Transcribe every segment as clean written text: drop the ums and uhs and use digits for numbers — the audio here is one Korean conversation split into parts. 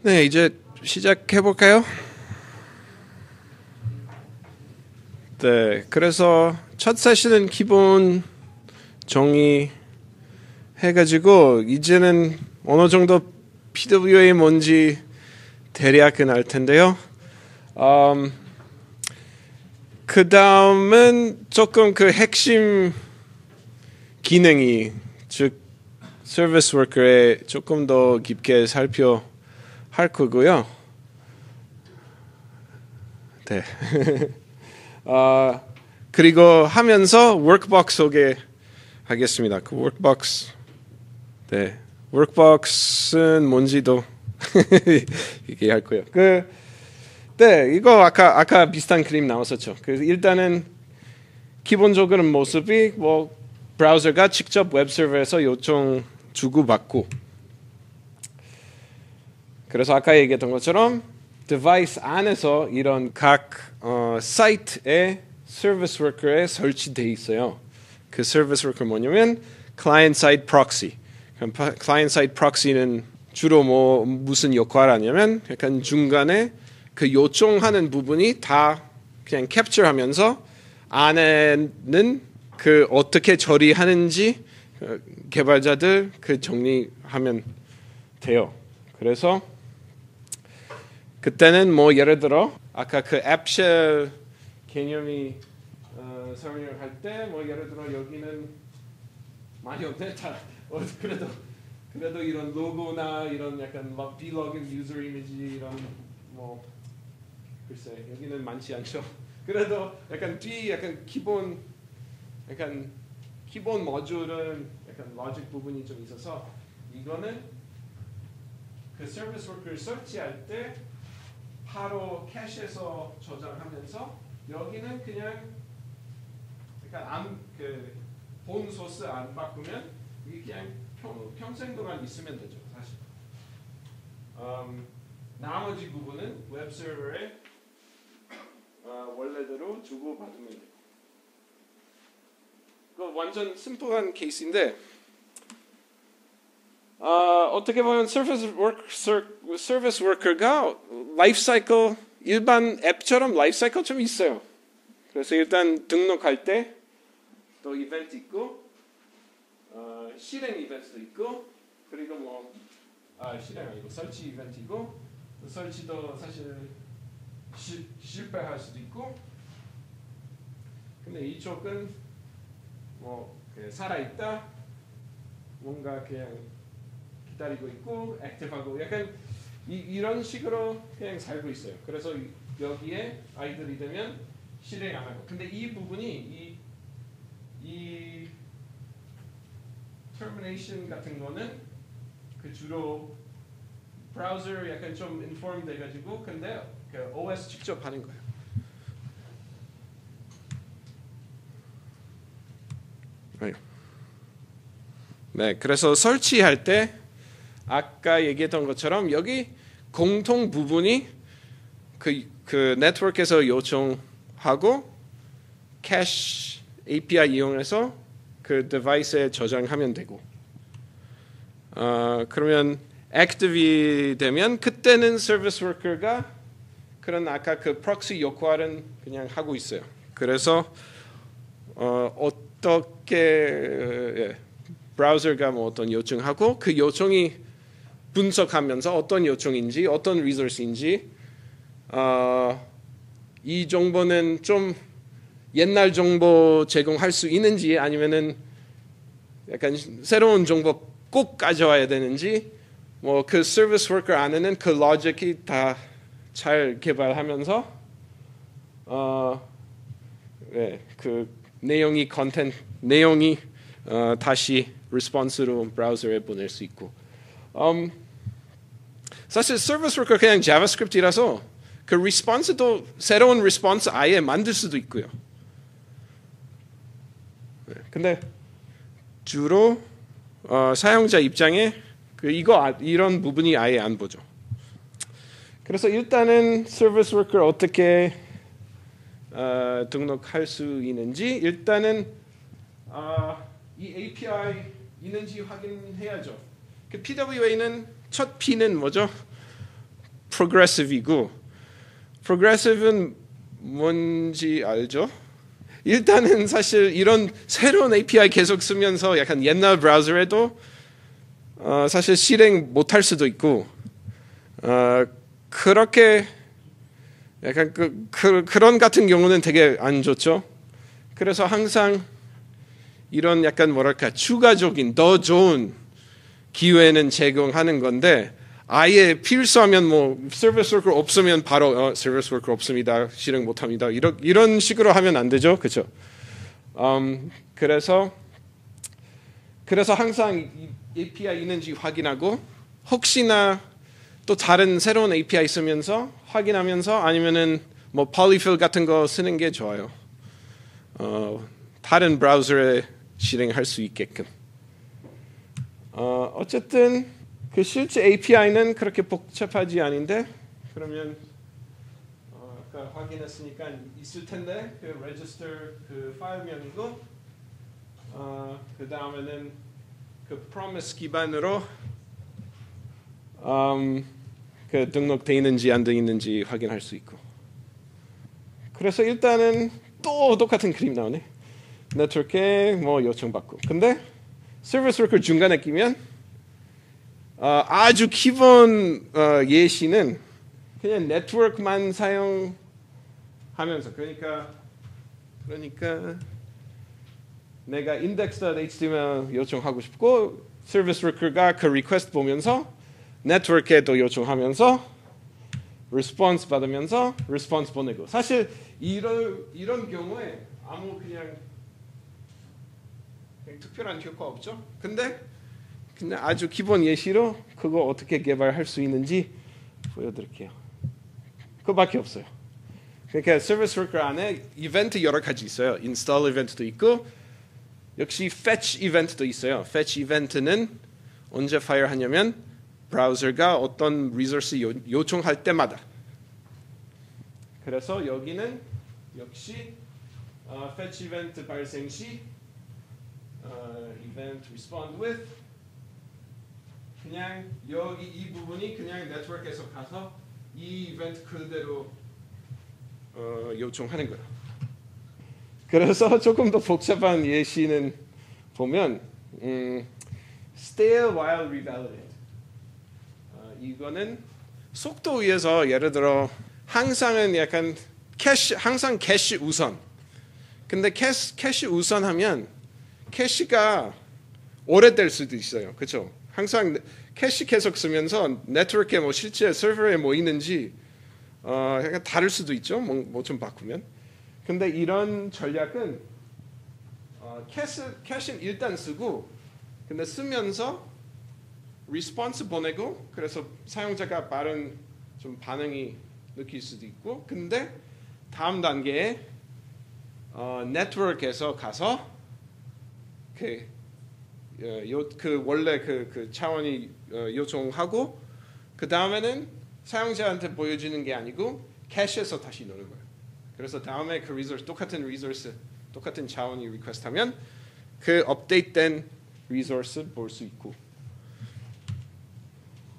네, 이제 시작해 볼까요? 네, 그래서 첫 세션은 기본 정의 해가지고 이제는 어느 정도 PWA 뭔지 대략은 알 텐데요. 그 다음은 조금 그 핵심 기능이 즉 서비스 워커에 조금 더 깊게 할 거고요. 네. 그리고 하면서 워크박스 소개하겠습니다. 그 워크박스. 네. 워크박스는 뭔지도 얘기할 거예요. 네, 이거 아까 비슷한 그림 나왔었죠. 일단은 기본적으로 모습이 뭐 브라우저가 직접 웹 서버에서 요청 주고받고, 그래서 아까 얘기했던 것처럼 디바이스 안에서 이런 각 사이트에 서비스 워커에 설치되어 있어요. 그 서비스 워커 뭐냐면 클라이언트 사이드 프록시. 클라이언트 사이드 프록시는 주로 무슨 역할을 하냐면 약간 중간에 그 요청하는 부분이 다 그냥 캡처하면서 안에는 그 어떻게 처리하는지 개발자들 그 정리하면 돼요. 그래서 그때는 뭐 예를 들어 아까 그 앱쉘 개념이 설명을 할 때 뭐 예를 들어 여기는 많이 없네. 그래도 이런 로고나 이런 약간 막 비로그인 유저 이미지 이런 뭐 글쎄 여기는 많지 않죠. 그래도 약간 기본 모듈은 약간 로직 부분이 좀 있어서 이거는 그 서비스 워커를 설치할 때 바로 캐시에서 저장하면서 여기는 그냥 약간 본 소스 안 바꾸면 이게 그냥 평생 동안 있으면 되죠, 사실. 나머지 부분은 웹 서버에 원래대로 주고 받으면 돼요. 그 완전 심플한 케이스인데 어떻게 보면 서비스 워커가 라이프 사이클 일반 앱처럼 라이프 사이클 좀 있어요. 그래서 일단 등록할 때 또 이벤트 있고 실행 이벤트도 있고 그리고 실행 아니고 설치 이벤트이고 설치도 사실 실패할 수도 있고 근데 이쪽은 살아있다 뭔가 그냥 기다리고 있고 액티브하고 약간 이런 식으로 그냥 살고 있어요. 그래서 여기에 아이들이 되면 실행 안 하고 근데 이 부분이 이 termination 같은 거는 그 주로 브라우저 약간 좀 인폼 돼가지고 근데 그 OS 직접 하는 거예요. 네, 그래서 설치할 때 아까 얘기했던 것처럼 여기 공통 부분이 그 네트워크에서 요청하고 캐시 API 이용해서 그 디바이스에 저장하면 되고 그러면 액티브이 되면 그때는 서비스 워커가 그런 아까 그 프록시 역할은 그냥 하고 있어요. 그래서 어떻게 브라우저가 어떤 요청하고 그 요청이 분석하면서 어떤 요청인지 어떤 리소스인지 이 정보는 좀 옛날 정보 제공할 수 있는지 아니면은 약간 새로운 정보 꼭 가져와야 되는지 그 서비스 워커 안에는 그 로직이 다 잘 개발하면서 그 내용이 다시 리스폰스로 브라우저에 보낼 수 있고 사실 서비스 워커 그냥 자바스크립트라서 그 리스폰스도 새로운 리스폰스 아예 만들 수도 있고요. 근데 주로 사용자 입장에 이런 부분이 아예 안 보죠. 그래서 일단은 서비스 워커를 어떻게 등록할 수 있는지 일단은 이 API 있는지 확인해야죠. 그 PWA는 첫 P는 뭐죠? progressive이고 progressive은 뭔지 알죠? 일단은 사실 이런 새로운 API 계속 쓰면서 약간 옛날 브라우저에도 사실 실행 못할 수도 있고 그렇게 약간 그런 같은 경우는 되게 안 좋죠. 그래서 항상 이런 약간 뭐랄까 추가적인 더 좋은 기회는 제공하는 건데 아예 필수하면 뭐 서비스 워커 없으면 바로 서비스 워커 없습니다. 실행 못합니다. 이런 식으로 하면 안 되죠. 그렇죠? 그래서 항상 API 있는지 확인하고 혹시나 또 다른 새로운 API 쓰면서 확인하면서 아니면은 뭐 polyfill 같은 거 쓰는 게 좋아요. 다른 브라우저에 실행할 수 있게끔. 어쨌든 그 실제 API는 그렇게 복잡하지 않은데 그러면 아까 확인했으니까 있을 텐데 그 register 그 파일명이고 그 다음에는 그 promise 기반으로 그 등록돼 있는지 안 돼 있는지 확인할 수 있고. 그래서 일단은 또 똑같은 그림 나오네. 네트워크에 뭐 요청받고. 근데 서비스 워커 중간에 끼면 아주 기본 예시는 그냥 네트워크만 사용하면서 그러니까 내가 index.html 요청하고 싶고 서비스 워커가 그 리퀘스트 보면서 네트워크에도 요청하면서 리스폰스 받으면서 리스폰스 보내고 사실 이런 경우에 아무 그냥 특별한 효과 없죠. 근데 그냥 아주 기본 예시로 그거 어떻게 개발할 수 있는지 보여드릴게요. 그거밖에 없어요. 그러니까 서비스 워커 안에 이벤트 여러 가지 있어요. 인스톨 이벤트도 있고 역시 fetch 이벤트도 있어요. fetch 이벤트는 언제 파일하냐면 브라우저가 어떤 리소스 요청할 때마다. 그래서 여기는 역시 fetch 이벤트 발생 시 event respond with 그냥 여기 이 부분이 그냥 네트워크에서 가서 이 이벤트 그대로 요청하는 거예요. 그래서 조금 더 복잡한 예시는 보면 stale while revalidate 이거는 속도 위해서 예를 들어 항상은 약간 항상 캐시 우선. 근데 캐시 우선하면 캐시가 오래될 수도 있어요. 그렇죠? 항상 캐시 계속 쓰면서 네트워크에 뭐 실제 서버에 뭐 있는지 약간 다를 수도 있죠. 뭐 좀 바꾸면. 근데 이런 전략은 캐시는 일단 쓰고 근데 쓰면서 리스폰스 보내고 그래서 사용자가 빠른 좀 반응이 느낄 수도 있고 근데 다음 단계에 네트워크에서 가서 그 원래 그 차원이 요청하고 그 다음에는 사용자한테 보여주는 게 아니고 캐시에서 다시 넣는 거예요. 그래서 다음에 그 리소스 똑같은 리소스 똑같은 차원이 리퀘스트하면 그 업데이트된 리소스 볼 수 있고.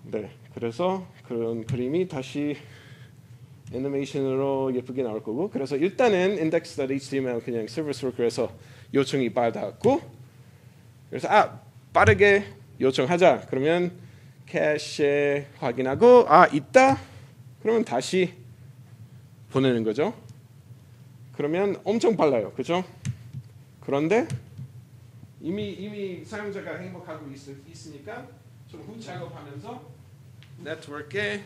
네, 그래서 그런 그림이 다시 애니메이션으로 예쁘게 나올 거고. 그래서 일단은 index.html 그냥 서비스 워커에서 요청이 받았고. 그래서 빠르게 요청하자. 그러면 캐시에 확인하고 있다. 그러면 다시 보내는 거죠. 그러면 엄청 빨라요, 그렇죠? 그런데 이미 사용자가 행복하고 있으니까 좀 후 작업하면서 네트워크에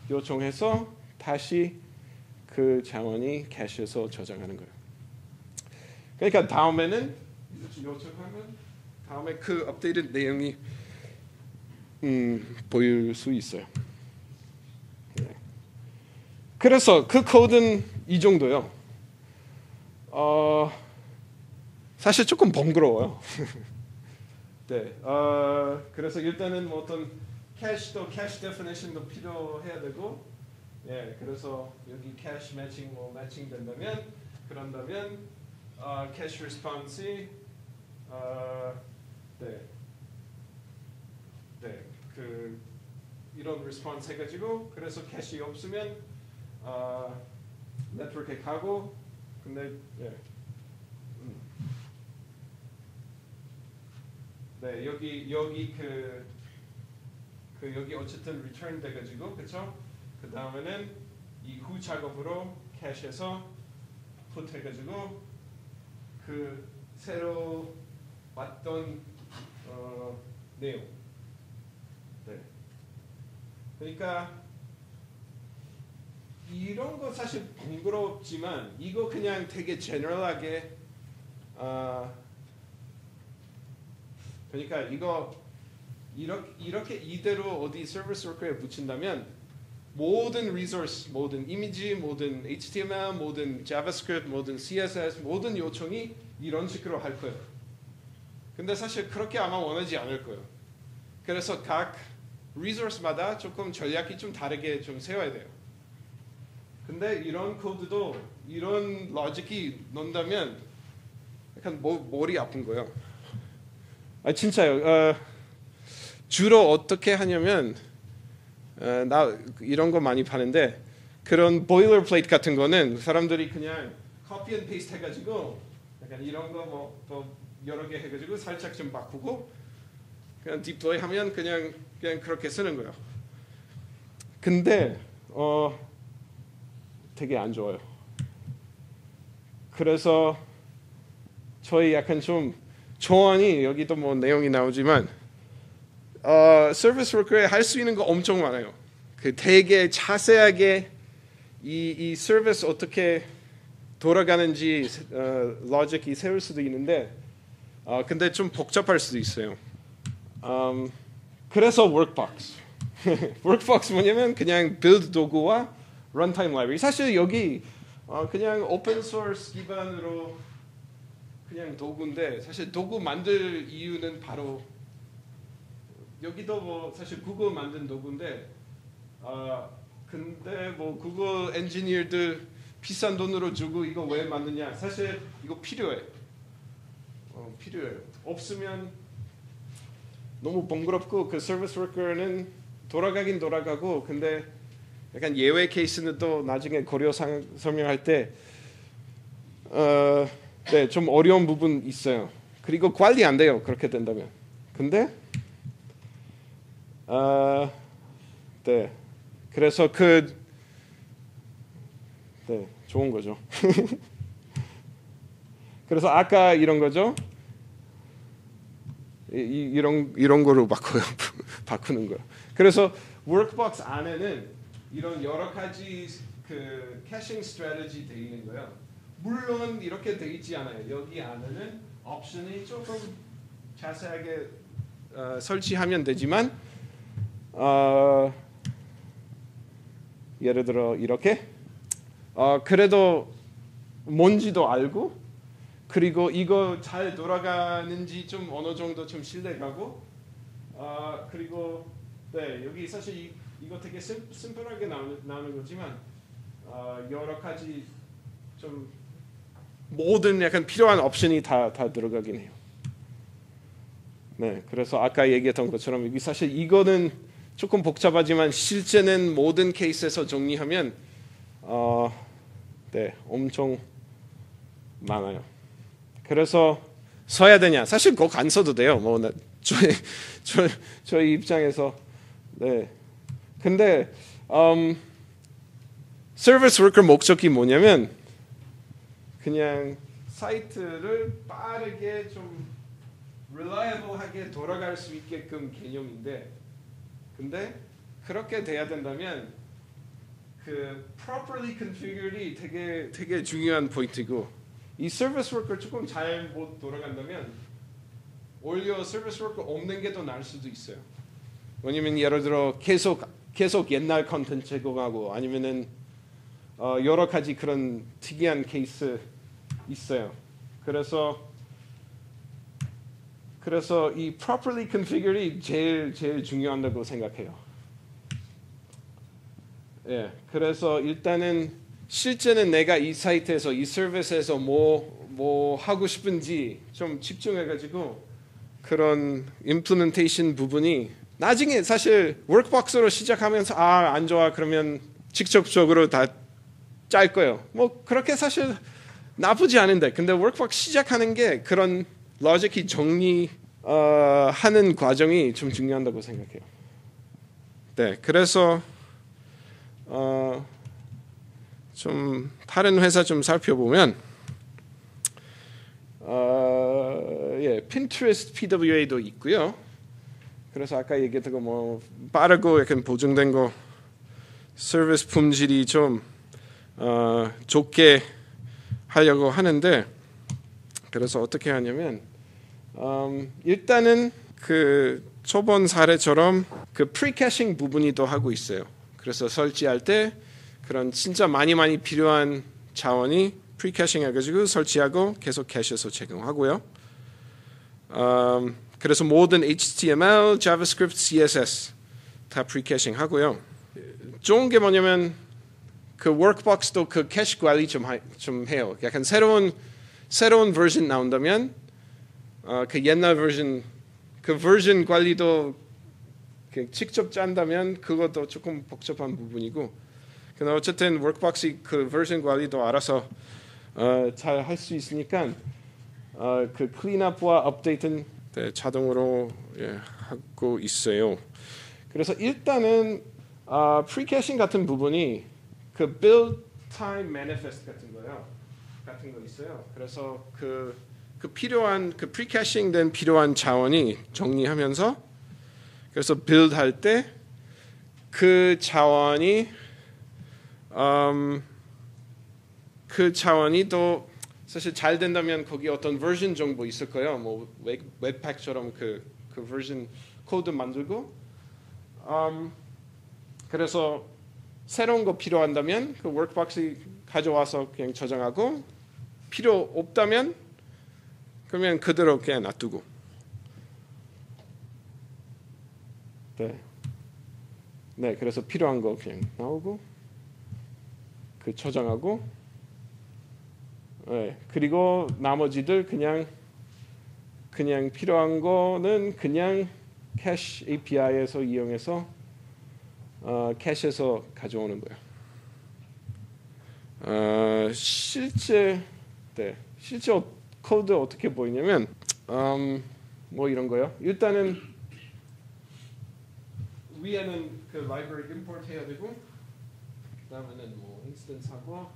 요청해서 다시 그 자원이 캐시에서 저장하는 거예요. 그러니까 다음에는 요청하면 다음에 그 업데이트 내용이 보일 수 있어요. 네. 그래서 그 코드는 이 정도요. 사실 조금 번거로워요. 네. 그래서 일단은 뭐 어떤 캐시 데피니션도 필요해야 되고, 예. 그래서 여기 캐시 매칭 매칭 된다면 그런다면 캐시 리스폰스이 네, 그 이런 리스폰스 해가지고 그래서 캐시 없으면 네트워크에 가고 근데 예. 네 여기 그 여기 어쨌든 리턴 돼가지고 그쵸? 그 다음에는 이 후 작업으로 캐시에서 풋 해가지고 그 새로 왔던 내용. 네. 그러니까 이런 거 사실 번거롭지만 이거 그냥 되게 제너럴하게 그러니까 이거 이렇게 이대로 어디 서비스 워커에 붙인다면 모든 리소스, 모든 이미지, 모든 HTML, 모든 자바스크립트, 모든 CSS, 모든 요청이 이런 식으로 할 거예요. 근데 사실 그렇게 아마 원하지 않을 거예요. 그래서 각 리소스마다 조금 전략이 좀 다르게 좀 세워야 돼요. 근데 이런 코드도 이런 로직이 넣는다면 약간 머리 아픈 거예요. 진짜요. 주로 어떻게 하냐면 나 이런 거 많이 파는데 그런 보일러 플레이트 같은 거는 사람들이 그냥 커피 앤 페이스트 해가지고 약간 이런 거 뭐 여러 개 해가지고 살짝 좀 바꾸고 그냥 디플로이 하면 그냥 그렇게 쓰는 거예요. 근데 되게 안 좋아요. 그래서 저희 약간 좀 조언이 여기도 뭐 내용이 나오지만 서비스 워커에 할 수 있는 거 엄청 많아요. 그 되게 자세하게 이 서비스 어떻게 돌아가는지 로직이 세울 수도 있는데 근데 좀 복잡할 수도 있어요. 그래서 워크박스. 워크박스 뭐냐면 그냥 빌드 도구와 런타임 라이브러리. 사실 여기 그냥 오픈 소스 기반으로 그냥 도구인데 사실 도구 만들 이유는 바로 여기도 뭐 사실 구글 만든 도구인데 근데 뭐 구글 엔지니어들 비싼 돈으로 주고 이거 왜 만드냐? 사실 이거 필요해. 필요해요. 없으면 너무 번거롭고 그 서비스 워커는 돌아가긴 돌아가고 근데 약간 예외 케이스는 또 나중에 고려 설명할 때 네, 좀 어려운 부분 있어요. 그리고 관리 안 돼요. 그렇게 된다면. 근데 네. 그래서 네, 좋은 거죠. 그래서 아까 이런 거죠. 이런 거로 바꾸는 거예요. 그래서 워크박스 안에는 이런 여러 가지 그 캐싱 스트래티지 돼 있는 거예요. 물론 이렇게 돼 있지 않아요. 여기 안에는 옵션이 조금 자세하게 설치하면 되지만 예를 들어 이렇게 그래도 뭔지도 알고 그리고 이거 잘 돌아가는지 좀 어느 정도 좀 신뢰가고 그리고 네 여기 사실 이거 되게 심플하게 나오는 거지만 여러 가지 좀 모든 약간 필요한 옵션이 다 들어가긴 해요. 네, 그래서 아까 얘기했던 것처럼 여기 사실 이거는 조금 복잡하지만 실제는 모든 케이스에서 정리하면 네, 엄청 많아요. 그래서 써야 되냐? 사실 꼭 안 써도 돼요. 뭐 저희 입장에서 네. 근데 서비스 워커 목적이 뭐냐면 그냥 사이트를 빠르게 좀 reliable하게 돌아갈 수 있게끔 개념인데 근데 그렇게 돼야 된다면 그 properly configured이 되게 중요한 포인트고 이 서비스 워커 조금 잘 못 돌아간다면 오히려 서비스 워커 없는 게 더 나을 수도 있어요. 왜냐면 예를 들어 계속 옛날 컨텐츠 제공하고 아니면은 여러 가지 그런 특이한 케이스 있어요. 그래서 이 properly configured이 제일 중요하다고 생각해요. 예, 그래서 일단은 실제는 내가 이 사이트에서 이 서비스에서 뭐 하고 싶은지 좀 집중해가지고 그런 implementation 부분이 나중에 사실 워크박스로 시작하면서 안 좋아 그러면 직접적으로 다 짤 거예요. 뭐 그렇게 사실 나쁘지 않은데 근데 워크박스 시작하는 게 그런 로직이 정리 하는 과정이 좀 중요하다고 생각해요. 네, 그래서 좀 다른 회사 좀 살펴보면 Pinterest PWA도 있고요. 그래서 아까 얘기했던 거 뭐 빠르고 약간 보증된 거 서비스 품질이 좀 좋게 하려고 하는데 그래서 어떻게 하냐면 일단은 그 초본 사례처럼 그 프리캐싱 부분이 더 하고 있어요. 그래서 설치할 때 그런 진짜 많이 필요한 자원이 프리캐싱 해가지고 설치하고 계속 캐시에서 제공하고요. 그래서 모든 HTML, JavaScript, CSS 다 프리캐싱 하고요. 좋은 게 뭐냐면 그 워크박스도 그 캐시 관리 좀 해요. 약간 새로운 버전 나온다면 그 옛날 버전 그 버전 관리도 직접 짠다면 그것도 조금 복잡한 부분이고 근데 어쨌든 워크박스 그 버전 관리도 알아서 잘 할 수 있으니까 그 클린업과 업데이트는 자동으로 하고 있어요. 그래서 일단은 프리캐싱 같은 부분이 그 build time manifest 같은 거 있어요. 그래서 그 필요한 그 프리캐싱 된 필요한 자원이 정리하면서 그래서 build 할 때 그 자원이 또 사실 잘 된다면 거기 어떤 버전 정보 있을 거예요. 뭐 웹팩처럼 그 버전 코드 만들고 그래서 새로운 거 필요한다면 그 워크박스 가져와서 그냥 저장하고 필요 없다면 그러면 그대로 그냥 놔두고 네 그래서 필요한 거 그냥 나오고 그 저장하고 네, 그리고 나머지들 그냥 필요한 거는 그냥 캐시 API에서 이용해서 캐시에서 가져오는 거예요. 실제 코드 어떻게 보이냐면 뭐 이런 거요. 일단은 위에는 그 라이브러리 임포트 해야 되고 그다음에는 뭐 인스턴스 하고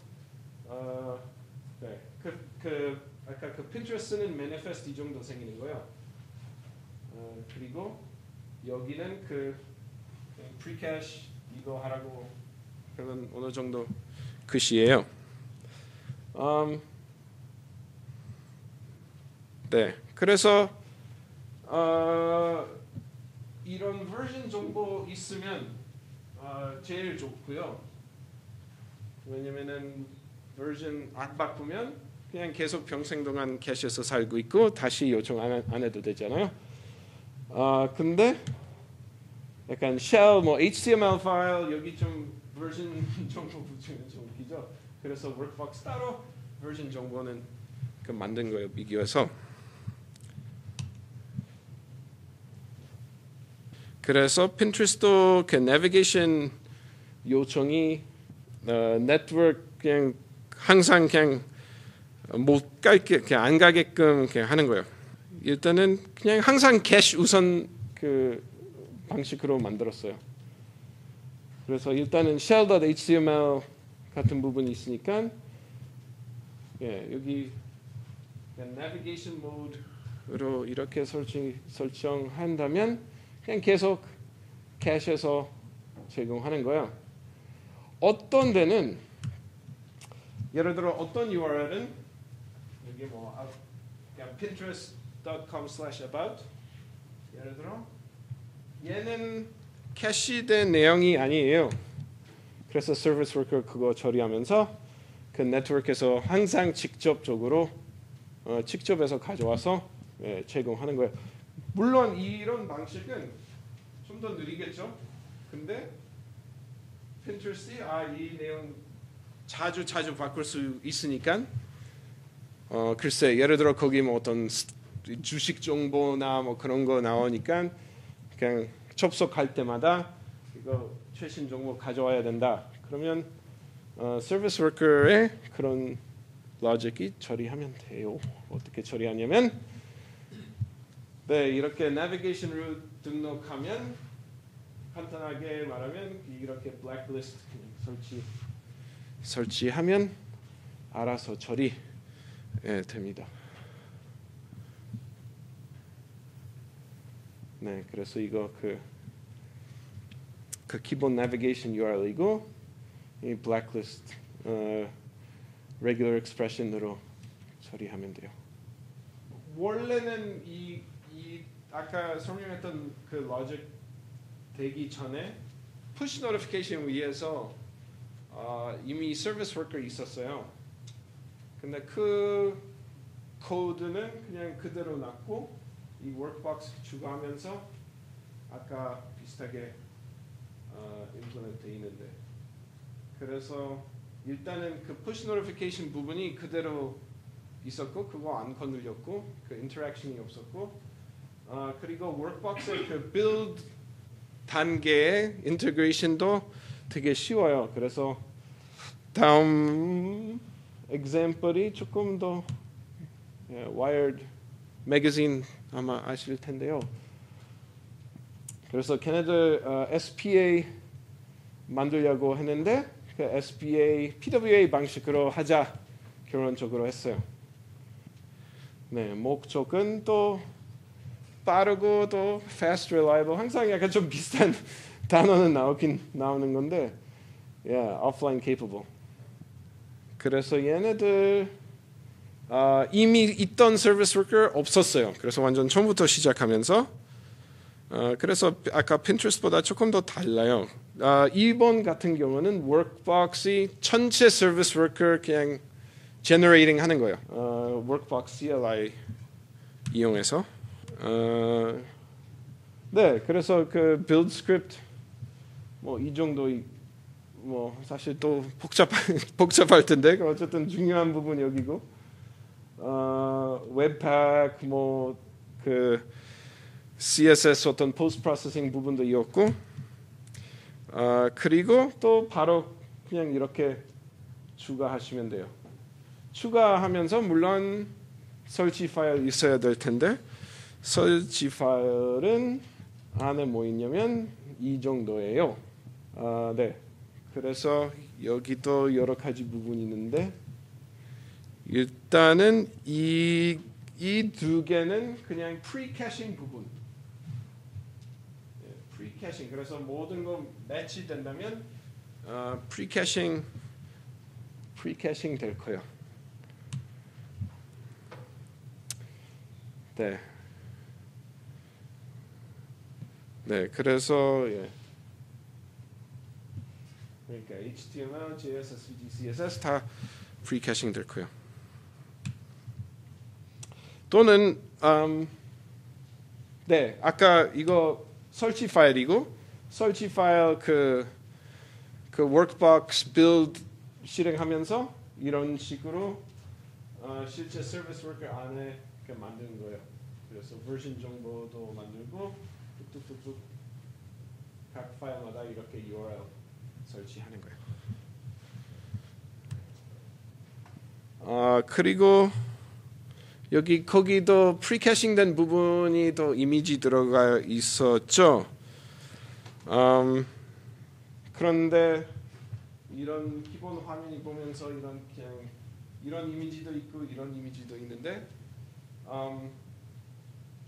아까 그 Pinterest는 manifest 이 정도 생기는 거예요. 그리고 여기는 그 precache 이거 하라고 그런 어느 정도 글씨예요. 네, 그래서 이런 버전 정보 있으면 제일 좋고요. 왜냐면은 버전 안 바꾸면 그냥 계속 평생 동안 캐시에서 살고 있고 다시 요청 안 해도 되잖아요. 근데 약간 shell 뭐 HTML 파일 여기 좀 버전 정보 붙이면 좀 웃기죠. 그래서 워크박스 따로 버전 정보는 그 만든 거예요. 비교해서. 그래서 핀트레스트도 그 내비게이션 요청이 네트워크 그냥 항상 그냥 못 갈게 그냥 안 가게끔 그냥 하는 거예요. 일단은 그냥 항상 캐시 우선 그 방식으로 만들었어요. 그래서 일단은 shell.html 같은 부분이 있으니까 여기 navigation mode로 이렇게 설정한다면 그냥 계속 캐시에서 제공하는 거예요. 어떤 데는 예를 들어 어떤 URL은 여기 뭐 그냥 pinterest.com/about 예를 들어 얘는 캐시된 내용이 아니에요. 그래서 서비스 워커 그거 처리하면서 그 네트워크에서 항상 직접적으로 직접해서 가져와서 제공하는 거예요. 물론 이런 방식은 좀 더 느리겠죠. 근데 핀트레스트이 이 내용 자주 바꿀 수 있으니까 글쎄 예를 들어 거기 뭐 어떤 주식 정보나 뭐 그런 거 나오니까 그냥 접속할 때마다 이거 최신 정보 가져와야 된다. 그러면 서비스 워커의 그런 로직이 처리하면 돼요. 어떻게 처리하냐면 네, 이렇게 내비게이션 루트 등록하면 간단하게 말하면 이렇게 블랙리스트 설치하면 알아서 처리 됩니다. 네, 그래서 이거 그 기본 내비게이션 URL이고 이 블랙리스트 regular expression으로 처리하면 돼요. 원래는 이 아까 설명했던 그 로직 되기 전에 push notification 위에서 이미 서비스 워커 있었어요. 근데 그 코드는 그냥 그대로 놨고 이 워크박스 추가하면서 아까 비슷하게 임플리먼트 돼 있는데 그래서 일단은 그 push notification 부분이 그대로 있었고 그거 안 건드렸고 그 인터랙션이 없었고 그리고 워크박스의 그 빌드 단계의 인테그레이션도 되게 쉬워요. 그래서 다음 example이 조금 더 Wired 매거진 아마 아실 텐데요. 그래서 걔네들 SPA 만들려고 했는데 그 SPA, PWA 방식으로 하자 결론적으로 했어요. 네, 목적은 또 빠르고 또 fast, reliable 항상 약간 좀 비슷한 단어는 나오는 건데 offline capable. 그래서 얘네들 이미 있던 서비스 워커 없었어요. 그래서 완전 처음부터 시작하면서 그래서 아까 핀트레스트보다 조금 더 달라요. 이번 같은 경우는 워크박스이 전체 서비스 워커 그냥 generating 하는 거예요. 워크박스 CLI 이용해서 네, 그래서 그 build script 뭐 이 정도 뭐 사실 또 복잡할 텐데 어쨌든 중요한 부분 여기고 웹팩 뭐 그 CSS 어떤 포스트 프로세싱 부분도 이었고 그리고 또 바로 그냥 이렇게 추가하시면 돼요. 추가하면서 물론 설치 파일 있어야 될 텐데 설치 파일은 안에 뭐 있냐면 이 정도예요. 네, 그래서 여기도 여러 가지 부분이 있는데 일단은 이 두 개는 그냥 프리캐싱 부분. 프리캐싱. 그래서 모든 거 매치 된다면 프리캐싱 될 거예요. 네. 네, 그래서 그러니까 HTML, JS, SVG, CSS 다 프리캐싱 될 거예요. 또는 네, 아까 이거 설치 파일이고 설치 파일 그 workbox build 실행하면서 이런 식으로 실제 서비스 워커 안에 만드는 거예요. 그래서 버전 정보도 만들고 뚝뚝뚝뚝 각 파일마다 이렇게 URL 설치하는 거예요. 그리고 거기도 프리캐싱된 부분이 또 이미지 들어가 있었죠. 그런데 이런 기본 화면이 보면서 이런 이미지도 있고 이런 이미지도 있는데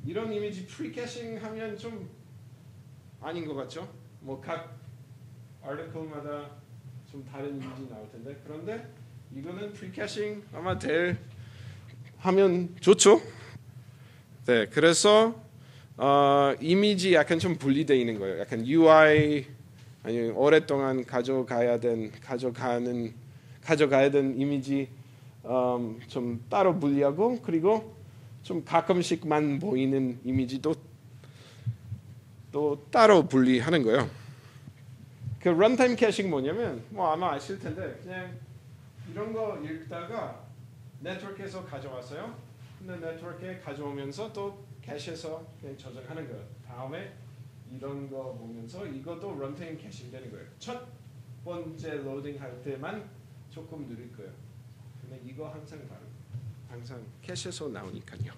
이런 이미지 프리캐싱 하면 좀 아닌 것 같죠? 뭐 각 아티클마다 좀 다른 이미지 나올 텐데 그런데 이거는 프리캐싱 아마 하면 좋죠. 네, 그래서 이미지 약간 좀 분리되어 있는 거예요. 약간 UI 아니면 오랫동안 가져가야 된 이미지 좀 따로 분리하고 그리고 좀 가끔씩만 보이는 이미지도 또 따로 분리하는 거예요. 그 런타임 캐싱 뭐냐면 뭐 아마 아실 텐데 그냥 이런 거 읽다가 네트워크에서 가져왔어요. 근데 네트워크에 가져오면서 또 캐시에서 그냥 저장하는 거예요. 다음에 이런 거 보면서 이것도 런타임 캐싱 되는 거예요. 첫 번째 로딩 할 때만 조금 느릴 거예요. 근데 이거 항상 다르고 항상 캐시에서 나오니까요.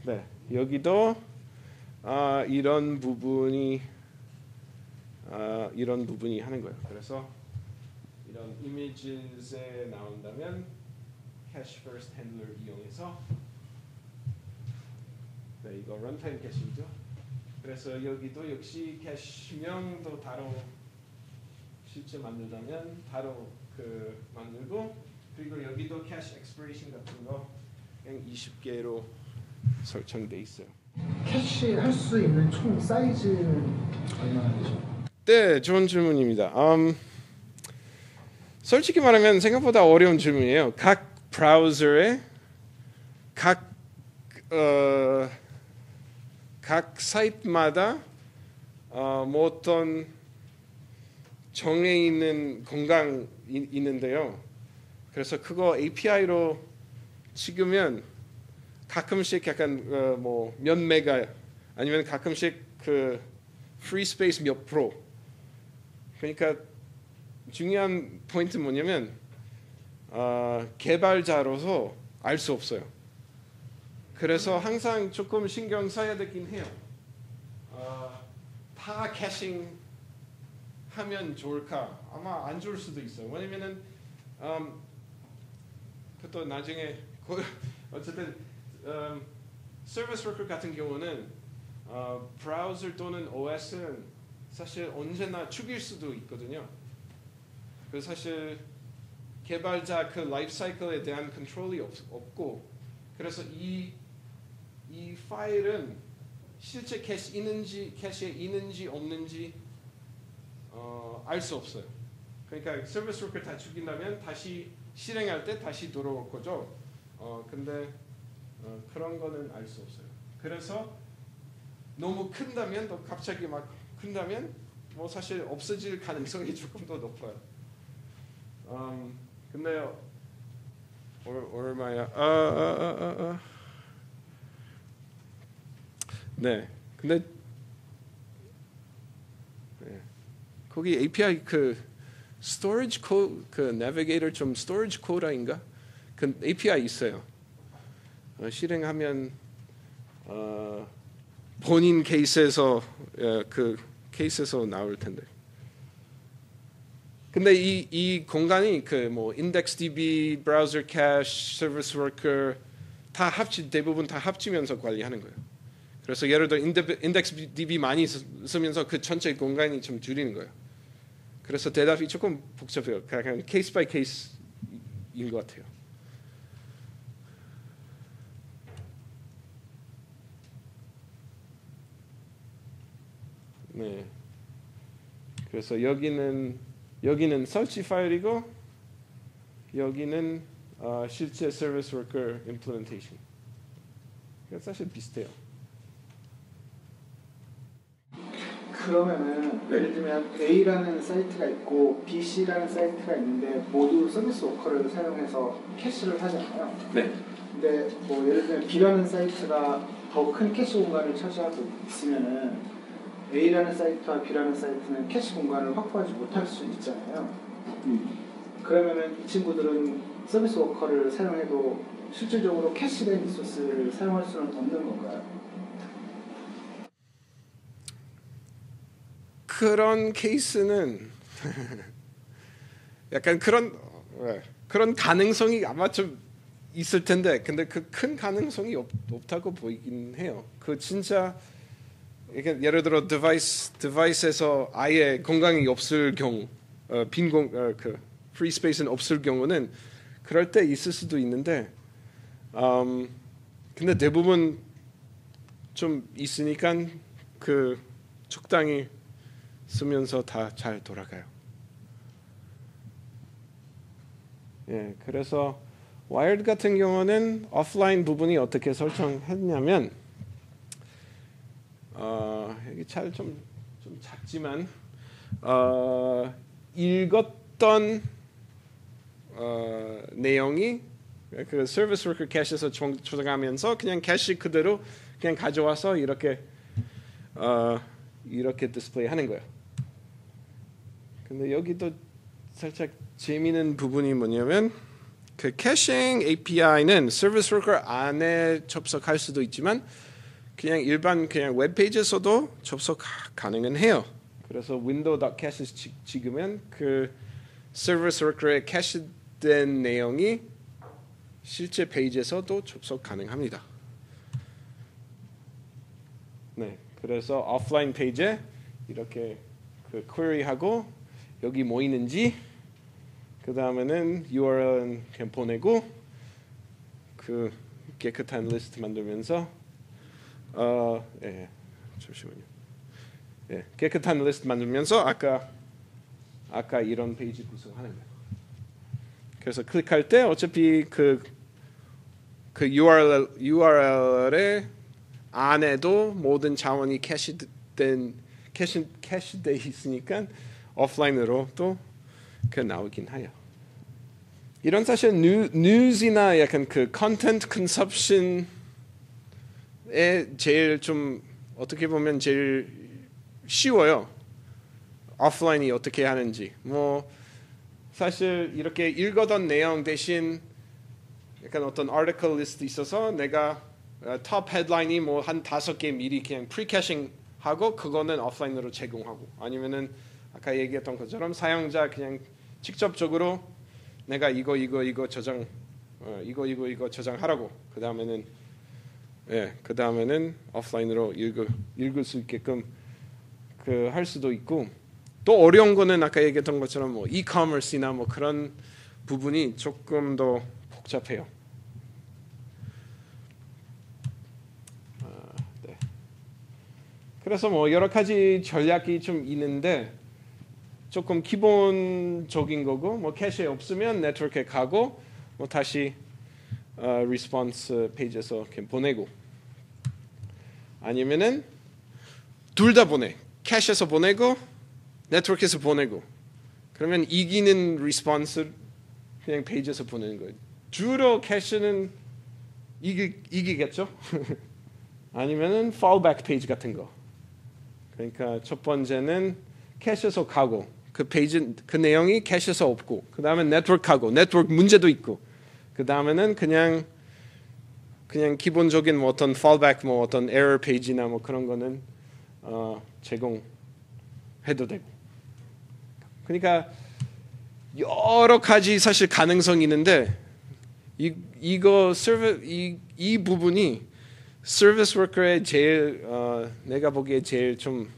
네, 여기도 이런 부분이 하는 거예요. 그래서 이런 이미지에 나온다면 캐시 퍼스트 핸들러 이용해서 네, 이거 런타임 캐시죠. 그래서 여기도 역시 캐시명도 따로 실제 만들자면 따로 만들고 그리고 여기도 캐시 엑스피레이션 같은 거 그냥 20개로 설정돼 있어요. 캐시 할 수 있는 총 사이즈는 얼마나 되죠? 네, 좋은 질문입니다. 솔직히 말하면 생각보다 어려운 질문이에요. 각 브라우저에 각 사이트마다 뭐 어떤 정해 있는 공간이 있는데요. 그래서 그거 API로 찍으면 가끔씩 약간 뭐 몇 메가 아니면 가끔씩 프리 스페이스 몇 프로. 그러니까 중요한 포인트는 뭐냐면 개발자로서 알 수 없어요. 그래서 항상 조금 신경 써야 되긴 해요. 다 캐싱 하면 좋을까? 아마 안 좋을 수도 있어요. 왜냐면은 그것도 나중에 어쨌든 서비스 워커 같은 경우는 브라우저 또는 OS는 사실 언제나 죽일 수도 있거든요. 그래서 사실 개발자 그 라이프 사이클에 대한 컨트롤이 없고 그래서 이 파일은 실제 캐시에 있는지 없는지 알 수 없어요. 그러니까 서비스 워커 다 죽인다면 다시 실행할 때 다시 돌아올 거죠. 근데 그런 거는 알 수 없어요. 그래서 너무 큰다면 또 갑자기 막 큰다면 뭐 사실 없어질 가능성이 조금 더 높아요. 근데 얼마야? 네, 근데 네. 거기 API storage code navigator 좀 storage code인가? 그 API 있어요. 실행하면 본인 케이스에서 케이스에서 나올 텐데. 근데 이 공간이 뭐 IndexedDB, Browser Cache, Service Worker 다 대부분 다 합치면서 관리하는 거예요. 그래서 예를 들어 IndexedDB 많이 쓰면서 그 전체 공간이 좀 줄이는 거예요. 그래서 대답이 조금 복잡해요. 그냥 케이스 바이 케이스인 것 같아요. 네. 그래서 여기는 설치 파일이고 여기는 실제 서비스 워커 임플리멘테이션. 그래서 사실 비슷해요. 그러면은 예를 들면 A라는 사이트가 있고 B, C라는 사이트가 있는데 모두 서비스 워커를 사용해서 캐시를 하잖아요. 네. 근데 뭐 예를 들면 B라는 사이트가 더 큰 캐시 공간을 차지하고 있으면은 A라는 사이트와 B라는 사이트는 캐시 공간을 확보하지 못할 수 있잖아요. 그러면은 이 친구들은 서비스 워커를 사용해도 실질적으로 캐시된 리소스를 사용할 수는 없는 건가요? 그런 케이스는 약간 그런 가능성이 아마 좀 있을 텐데, 근데 그 큰 가능성이 없다고 보이긴 해요. 그 진짜 예를 들어 디바이스에서 아예 공간이 없을 경우, 프리 스페이스는 없을 경우는 그럴 때 있을 수도 있는데, 근데 대부분 좀 있으니까 적당히 쓰면서 다 잘 돌아가요. 예, 그래서 와이어드 같은 경우는 오프라인 부분이 어떻게 설정했냐면 여기 잘 좀 작지만 읽었던 내용이 그 서비스 워커 캐시에서 조정하면서 그냥 캐시 그대로 그냥 가져와서 이렇게 이렇게 디스플레이 하는 거예요. 근데 여기도 살짝 재미있는 부분이 뭐냐면 그 캐싱 API는 서비스 워커 안에 접속할 수도 있지만 그냥 일반 그냥 웹페이지에서도 접속 가능은 해요. 그래서 window.cache 찍으면 그 서비스 워커에 캐시된 내용이 실제 페이지에서도 접속 가능합니다. 네, 그래서 오프라인 페이지에 이렇게 그 query하고 여기 뭐 있는지 그 다음에는 URL 그냥 보내고 그 깨끗한 리스트 만들면서 잠시만요. 깨끗한 리스트 만들면서 아까 이런 페이지 구성하는 거예요. 그래서 클릭할 때 어차피 그 URL의 안에도 모든 자원이 캐시돼 있으니까 오프라인으로 또 그 나오긴 해요. 이런 사실 뉴스나 약간 그 컨텐트 컨섭션에 제일 좀 어떻게 보면 제일 쉬워요. 오프라인이 어떻게 하는지. 뭐 사실 이렇게 읽었던 내용 대신 약간 어떤 아티클 리스트 있어서 내가 톱 헤드라인이 뭐 한 5개 미리 그냥 프리캐싱 하고 그거는 오프라인으로 제공하고 아니면은 아까 얘기했던 것처럼 사용자 그냥 직접적으로 내가 이거 저장 이거 저장하라고 그 다음에는 오프라인으로 읽을 수 있게끔 그 할 수도 있고 또 어려운 거는 아까 얘기했던 것처럼 뭐 이커머스나 뭐 그런 부분이 조금 더 복잡해요. 네. 그래서 뭐 여러 가지 전략이 좀 있는데 조금 기본적인 거고 뭐 캐시에 없으면 네트워크에 가고 뭐 다시 리스폰스 페이지에서 이렇게 보내고 아니면은 둘 다 보내. 캐시에서 보내고 네트워크에서 보내고 그러면 이기는 리스폰스 그냥 페이지에서 보내는 거예요. 주로 캐시는 이기겠죠. 아니면은 fallback 페이지 같은 거. 그러니까 첫 번째는 캐시에서 가고 그 페이지 그 내용이 캐시에서 없고 그 다음에 네트워크하고 네트워크 문제도 있고 그 다음에는 그냥 기본적인 뭐 어떤 fallback 뭐 어떤 error 페이지나 뭐 그런 거는 제공해도 되고. 그러니까 여러 가지 사실 가능성이 있는데 이 부분이 서비스 워커의 제일 내가 보기에 제일 좀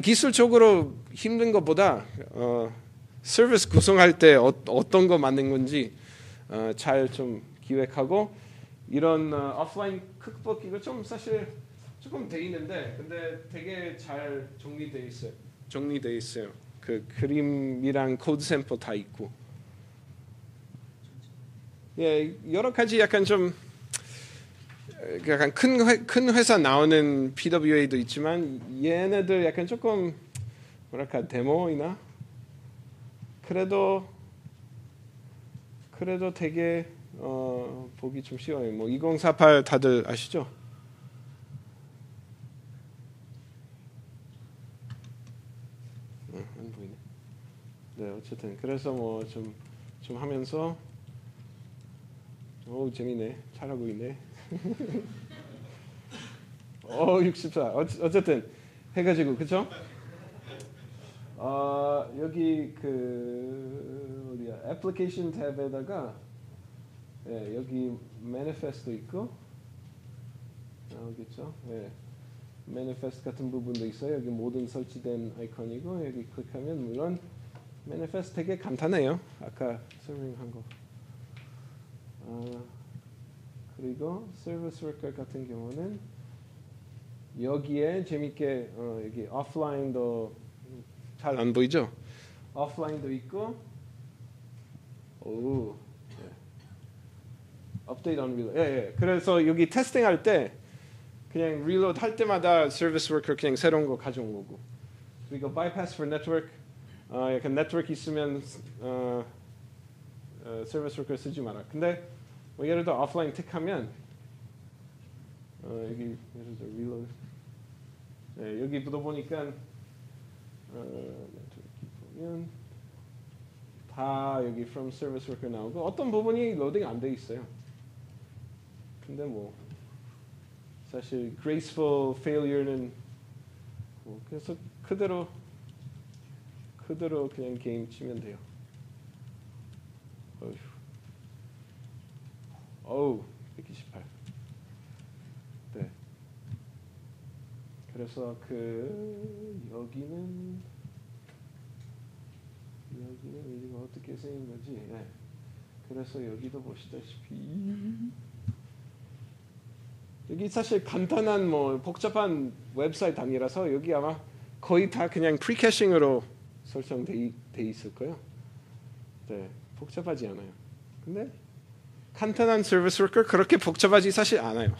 기술적으로 힘든 것보다 서비스 구성할 때 어떤 거 만든 건지 잘 좀 기획하고 이런 오프라인 쿡북 이거 좀 사실 조금 돼 있는데 근데 되게 잘 정리돼 있어요. 그 그림이랑 코드 샘플 다 있고 여러 가지 약간 좀 약간 큰 회사 나오는 PWA도 있지만 얘네들 약간 조금 뭐랄까 데모이나 그래도 되게 보기 좀 쉬워요. 뭐 2048 다들 아시죠? 안 보이네. 네, 어쨌든 그래서 뭐 좀 하면서 오 재미네. 잘하고 있네. 64. 어쨌든 해가지고 그쵸? 여기 그 어디야? 애플리케이션 탭에다가 여기 매니페스트 있고 나오겠죠? 매니페스트 같은 부분도 있어요. 여기 모든 설치된 아이콘이고 여기 클릭하면 물론 매니페스트 되게 간단해요. 아까 설명한 거. 그리고 서비스 워커 같은 경우는 여기에 재밌게 여기 오프라인도 잘 안 보이죠? 오프라인도 있고 업데이트 on reload. 그래서 여기 테스팅할 때 그냥 reload 할 때마다 서비스 워커 그냥 새로운 거 가져온 거고 그리고 bypass for network 약간 네트워크 있으면 서비스 워커 쓰지 마라. 근데 뭐 예를 들어 오프라인 택하면 여기 예를 들어 reload. 네, 여기부터 보니까 보면 다 여기 from service worker 나오고 어떤 부분이 로딩 안 돼 있어요. 근데 뭐 사실 graceful failure는 뭐 그래서 그대로 그냥 게임 치면 돼요. 어우 128. 네. 그래서 여기는 이거 어떻게 쓰는 거지? 네. 그래서 여기도 보시다시피 여기 사실 간단한 뭐 복잡한 웹사이트 아니라서 여기 아마 거의 다 그냥 프리캐싱으로 설정돼 있을 거예요. 네, 복잡하지 않아요. 근데 간단한 서비스 워커 그렇게 복잡하지 사실 않아요.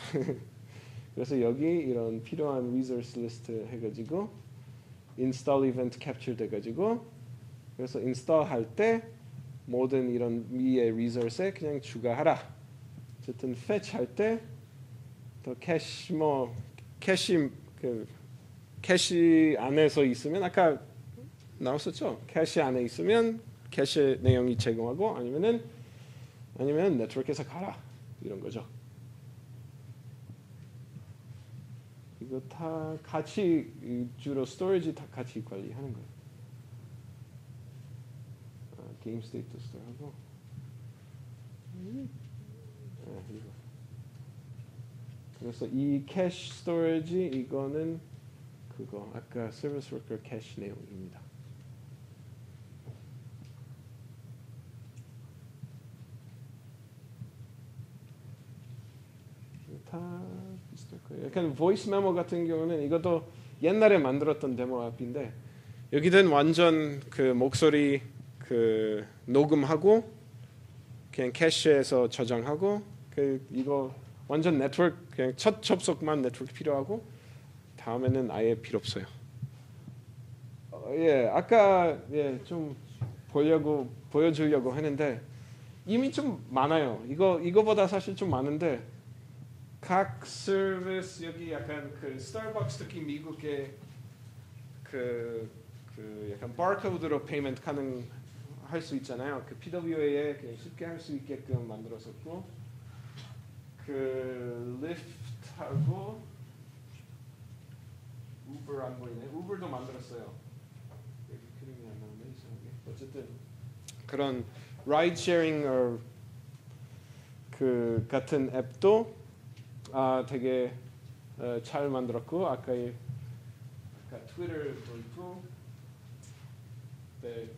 그래서 여기 이런 필요한 resource list 해가지고 install event capture 돼가지고 그래서 install 할 때 모든 이런 위에 resource에 그냥 추가하라. 어쨌든 fetch 할 때 더 캐시 캐시 안에서 있으면 아까 나왔었죠. 캐시 안에 있으면 캐시 내용이 제공하고 아니면 네트워크에서 가라 이런 거죠. 이거 다 같이 주로 스토리지 다 같이 관리하는 거예요. 게임 스테이트 스토어하고 이거. 그래서 이 캐시 스토리지 이거는 그거 아까 서비스 워커 캐시 내용입니다. 다 비슷할 거예요. 약간 보이스 메모 같은 경우는 이것도 옛날에 만들었던 데모 앱인데 여기는 완전 그 목소리 그 녹음하고 그냥 캐시에서 저장하고 이거 완전 네트워크 그냥 첫 접속만 네트워크 필요하고 다음에는 아예 필요 없어요. 예, 아까 좀 보여주려고 했는데 이미 좀 많아요. 이거보다 사실 좀 많은데 각 서비스 여기 약간 그 스타벅스 특히 미국의 그 약간 바코드로 페이먼트 가능할 수 있잖아요. 그 PWA에 그냥 쉽게 할 수 있게끔 만들었었고 그 리프트하고 우버 안 보이네. 우버도 만들었어요. 여기 그림이 안 나오네 이상하게. 어쨌든 그런 라이드 쉐어링 그 같은 앱도 되게 잘 만들었고 아까 트위터도 있고 네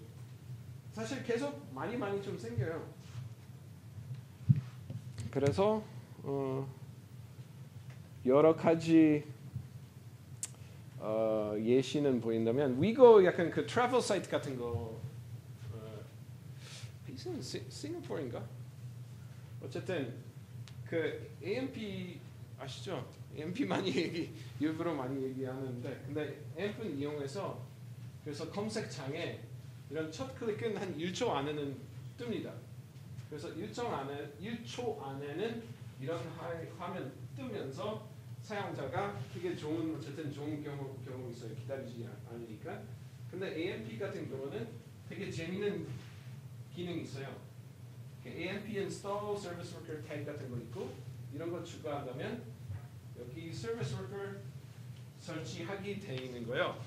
사실 계속 많이 좀 생겨요. 그래서 여러 가지 예시는 보인다면 위고 약간 그 트래블 사이트 같은 거 싱가포르인가? 어쨌든 그 AMP 아시죠? AMP 일부러 많이 얘기하는데 근데 AMP는 이용해서 그래서 검색창에 이런 첫 클릭은 한 1초 안에는 뜹니다. 그래서 1초 안에는 이런 화면 뜨면서 사용자가 되게 어쨌든 좋은 경험이 있어요. 기다리지 않으니까. 근데 AMP 같은 경우는 되게 재밌는 기능이 있어요. AMP install service worker tag 같은 거 있고 이런 거 추가한다면 여기 service worker 설치하기 돼 있는 거예요.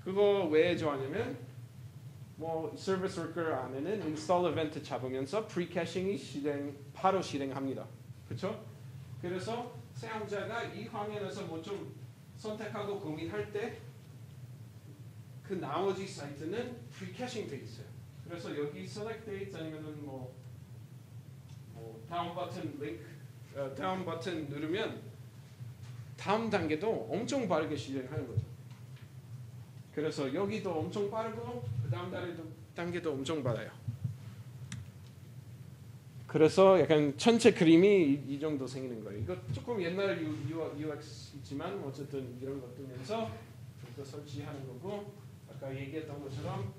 그거 왜 좋아하냐면 뭐 서비스 워커 안에는 install event 잡으면서 프리캐싱이 바로 실행합니다. 그렇죠? 그래서 사용자가 이 화면에서 뭐 좀 선택하고 고민할 때 그 나머지 사이트는 프리캐싱 돼 있어요. 그래서 여기 select date 아니면은 뭐 다음 버튼 누르면 다음 단계도 엄청 빠르게 실행하는 거죠. 그래서 여기도 엄청 빠르고 그 다음 단계도 엄청 빠르요. 그래서 약간 전체 그림이 이 정도 생기는 거예요. 이거 조금 옛날 UX이지만 어쨌든 이런 거 뜨면서 이거 설치하는 거고 아까 얘기했던 것처럼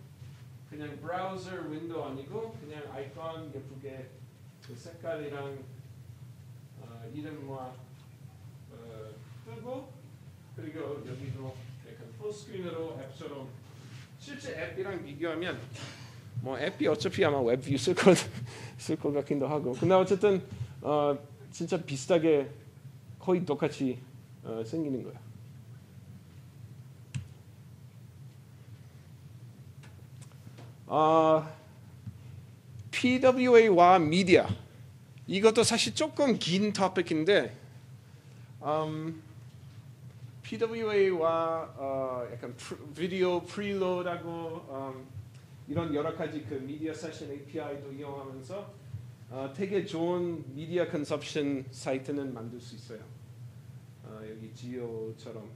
그냥 브라우저 윈도우 아니고 그냥 아이콘 예쁘게 그 색깔이랑 이름과 뜨고 그리고 여기도 약간 풀스크린으로 앱처럼 실제 앱이랑 비교하면 뭐 앱이 어차피 아마 웹뷰 쓸 것 같기도 하고 근데 어쨌든 진짜 비슷하게 거의 똑같이 생기는 거야. PWA와 미디어 이것도 사실 조금 긴 토픽인데 PWA와 약간 비디오 프리로드하고 이런 여러 가지 그 미디어 세션 API도 이용하면서 되게 좋은 미디어 컨섭션 사이트는 만들 수 있어요. 여기 지오처럼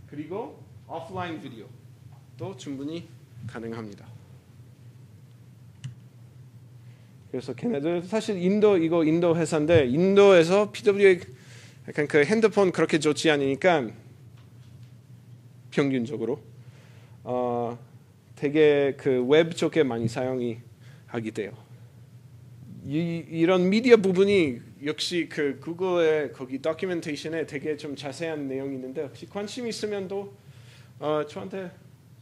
그리고 오프라인 비디오도 충분히 가능합니다. 그래서 걔네들 사실 인도 회사인데 인도에서 PWA 약간 그 핸드폰 그렇게 좋지 않으니까 평균적으로 되게 그 웹 쪽에 많이 사용이 하게 돼요. 이런 미디어 부분이 역시 그 구글의 거기 도큐멘테이션에 되게 좀 자세한 내용이 있는데 혹시 관심 있으면 또 저한테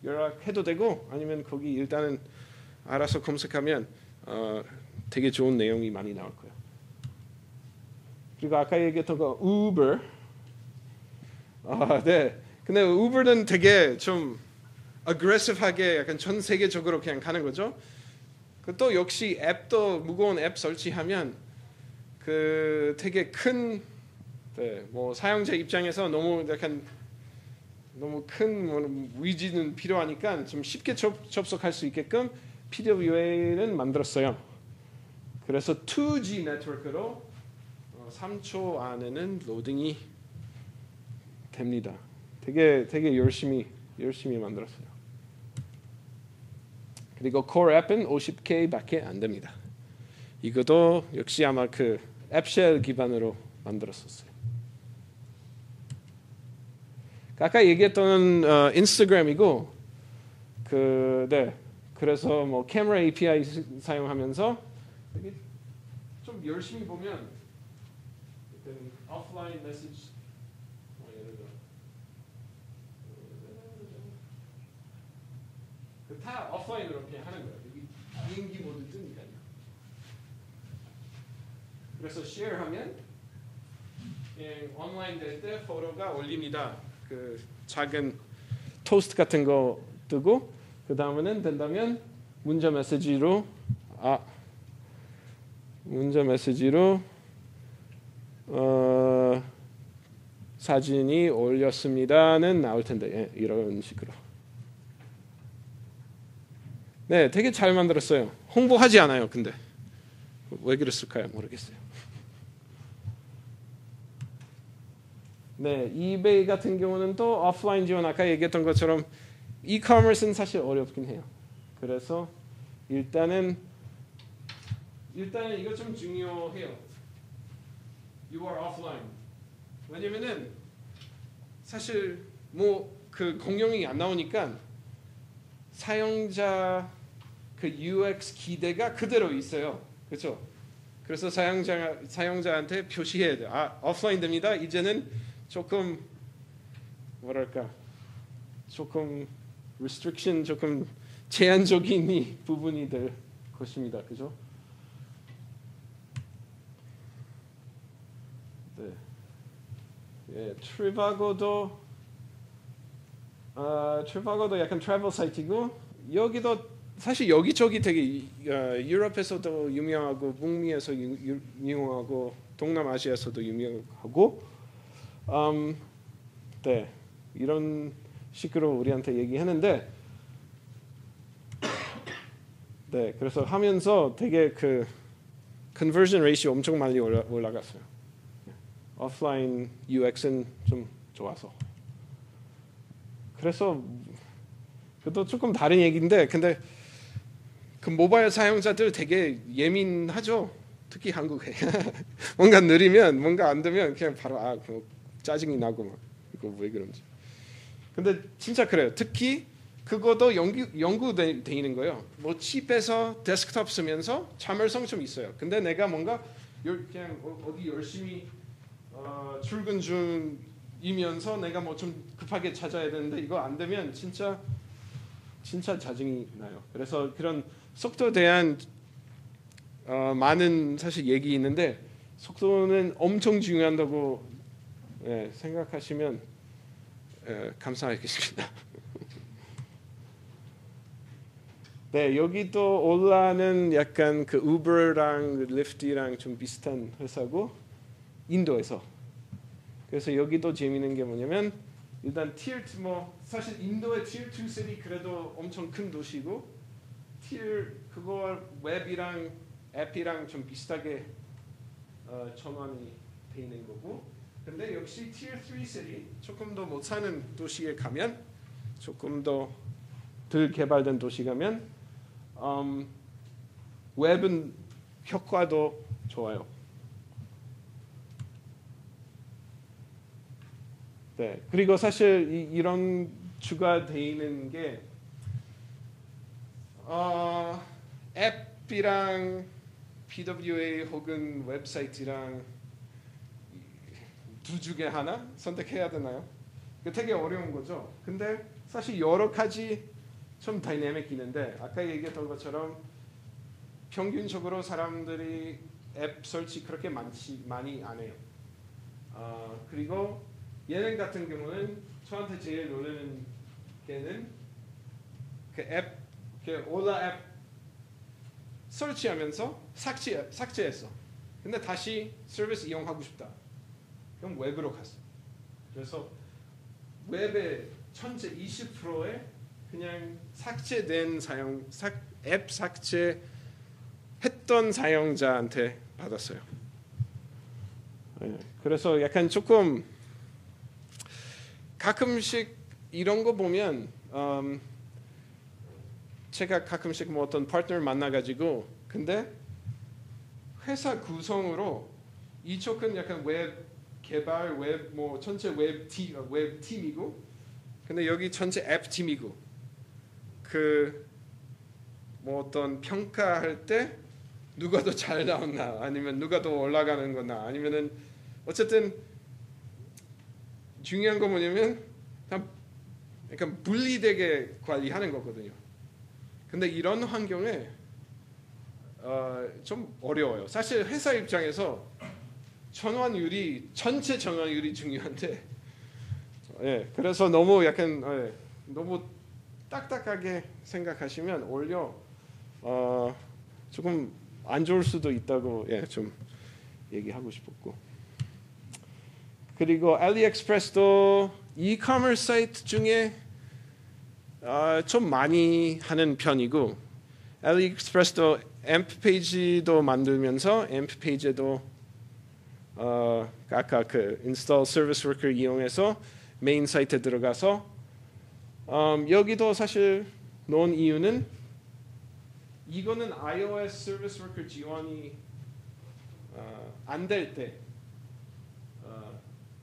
연락해도 되고 아니면 거기 일단은 알아서 검색하면 되게 좋은 내용이 많이 나올 거예요. 그리고 아까 얘기했던 거 우버. 네. 근데 우버는 되게 좀 어그레시브하게 약간 전 세계적으로 그냥 가는 거죠. 또 역시 앱도 무거운 앱 설치하면 그 되게 큰 뭐 사용자 입장에서 너무 약간 너무 큰 뭐 위지는 필요하니까 좀 쉽게 접속할 수 있게끔 PWA는 만들었어요. 그래서 2G 네트워크로 3초 안에는 로딩이 됩니다. 되게 열심히 만들었어요. 그리고 core 앱은 50K밖에 안 됩니다. 이것도 역시 아마 그 앱쉘 기반으로 만들었었어요. 아까 얘기했던 인스타그램이고 그래서 뭐 카메라 API 사용하면서 되게 좀 열심히 보면 오프라인 메시지 예를 들어 다 오프라인으로 그냥 하는 거예요. 여기 비행기 모드 뜨니까요. 그래서 쉐어하면 그냥 온라인 될 때 포토가 올립니다. 그 작은 토스트 같은 거 뜨고 그 다음에는 된다면 문자 메시지로 사진이 올렸습니다는 나올 텐데 이런 식으로. 네, 되게 잘 만들었어요. 홍보하지 않아요. 근데 왜 그랬을까요? 모르겠어요. 네, 이베이 같은 경우는 또 오프라인 지원 아까 얘기했던 것처럼 이커머스는 사실 어렵긴 해요. 그래서 일단은 이거 좀 중요해요. You are offline. 왜냐면은 사실 뭐 그 공룡이 안 나오니까 사용자 그 UX 기대가 그대로 있어요. 그렇죠? 그래서 사용자한테 표시해야 돼요. 오프라인 됩니다. 이제는 조금 뭐랄까 조금 restriction 조금 제한적인 부분이 될 것입니다. 그죠? 네. 예, 트리바고도 약간 트래블 사이트이고 여기도 사실 여기저기 되게 유럽에서도 유명하고 북미에서 유명하고 동남아시아에서도 유명하고 네 이런 식으로 우리한테 얘기하는데 네 그래서 하면서 되게 그 conversion ratio 엄청 많이 올라갔어요. 오프라인 UX는 좀 좋아서. 그래서 그것도 조금 다른 얘기인데 근데 그 모바일 사용자들 되게 예민하죠. 특히 한국에 뭔가 느리면 뭔가 안 되면 그냥 바로 짜증이 나고 막 이거 왜 그런지. 근데 진짜 그래요. 특히 그것도 연구돼 있는 거예요. 뭐 칩에서 데스크톱 쓰면서 참을성 좀 있어요. 근데 내가 뭔가 그냥 어디 열심히 출근 중이면서 내가 뭐 좀 급하게 찾아야 되는데 이거 안 되면 진짜 짜증이 나요. 그래서 그런 속도에 대한 많은 사실 얘기 있는데 속도는 엄청 중요하다고 생각하시면 감사하겠습니다. 네, 여기도 올라는 약간 그 우버랑 리프트랑 좀 비슷한 회사고 인도에서. 그래서 여기도 재미있는 게 뭐냐면 일단 티어 뭐 사실 인도의 티어 2 시티 그래도 엄청 큰 도시고 그거 웹이랑 앱이랑 좀 비슷하게 전환이 돼 있는 거고. 근데 역시 티어 3 시티 조금 더 못 사는 도시에 가면 조금 더 덜 개발된 도시 가면 웹은 효과도 좋아요. 네, 그리고 사실 이런 주가 되는 게 앱이랑 PWA 혹은 웹사이트랑 두 중에 하나 선택해야 되나요? 되게 어려운 거죠. 근데 사실 여러 가지 좀 다이내믹 있는데 아까 얘기했던 것처럼 평균적으로 사람들이 앱 설치 그렇게 많이 안 해요. 그리고 얘는 같은 경우는 저한테 제일 놀라는 게는 그 앱, 그 올라 앱 설치하면서 삭제했어. 근데 다시 서비스 이용하고 싶다. 그럼 웹으로 갔어. 그래서 웹의 전체 20%에 그냥 삭제된 앱 삭제했던 사용자한테 받았어요. 네, 그래서 약간 조금 가끔씩 이런 거 보면 제가 가끔씩 뭐 어떤 파트너를 만나가지고 근데 회사 구성으로 이쪽은 약간 웹 개발 웹 뭐 전체 웹 팀이고 근데 여기 전체 앱 팀이고 그 뭐 어떤 평가할 때 누가 더 잘 나왔나 아니면 누가 더 올라가는 거나 아니면은 어쨌든 중요한 거 뭐냐면 약간 분리되게 관리하는 거거든요. 근데 이런 환경에 좀 어려워요. 사실 회사 입장에서 전체 전환율이 중요한데, 그래서 너무 약간 너무 딱딱하게 생각하시면 오히려 조금 안 좋을 수도 있다고 좀 얘기하고 싶었고. 그리고 알리익스프레스도 이커머스 사이트 중에 좀 많이 하는 편이고 알리익스프레스도 앰프 페이지도 만들면서 앰프 페이지에도 아까 그 인스톨 서비스 워커 이용해서 메인 사이트에 들어가서 여기도 사실 놓은 이유는 이거는 iOS 서비스 워커 지원이 안 될 때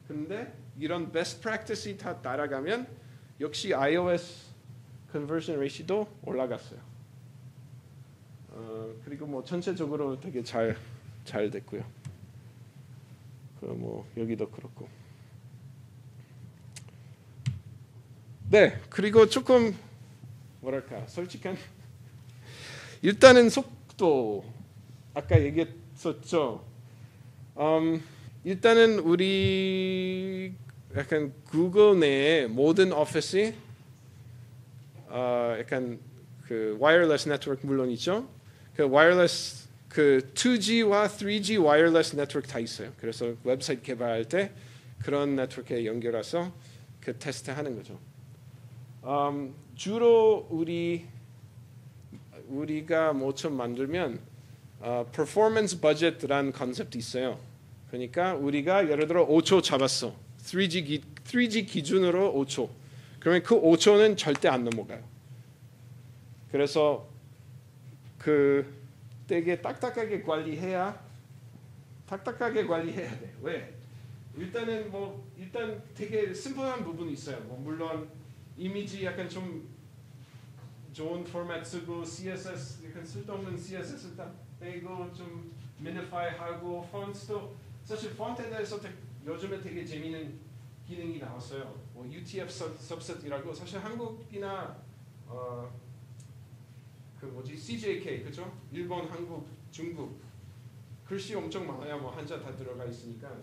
근데 이런 베스트 프랙티스 다 따라가면 역시 iOS 컨버전 레이시도 올라갔어요. 그리고 뭐 전체적으로 되게 잘 됐고요. 뭐 여기도 그렇고. 네, 그리고 조금 뭐랄까 솔직한 일단은 속도 아까 얘기했었죠. 일단은 우리 약간 구글 내에 모든 오피스이 약간 그 와이어리스 네트워크 물론 있죠. 그 와이어리스 그 2G와 3G 와이어리스 네트워크 다 있어요. 그래서 웹사이트 개발할 때 그런 네트워크에 연결해서 그 테스트하는 거죠. 주로 우리가 뭐좀 만들면 performance budget라는 컨셉이 있어요. 그러니까 우리가 예를 들어 5초 잡았어. 3G 기준으로 5초. 그러면 그 5초는 절대 안 넘어가요. 그래서 그 되게 딱딱하게 관리해야 돼. 왜? 일단 되게 심플한 부분이 있어요. 뭐 물론 이미지 약간 좀 좋은 포맷 쓰고 CSS 약간 쓸데없는 CSS 일단 빼고 좀 미니파이 하고 폰트도 사실 폰트에 대해서 요즘에 되게 재미있는 기능이 나왔어요. 뭐 UTF subset이라고 사실 한국이나 그 뭐지 CJK 그죠? 일본, 한국, 중국 글씨 엄청 많아요. 뭐 한자 다 들어가 있으니까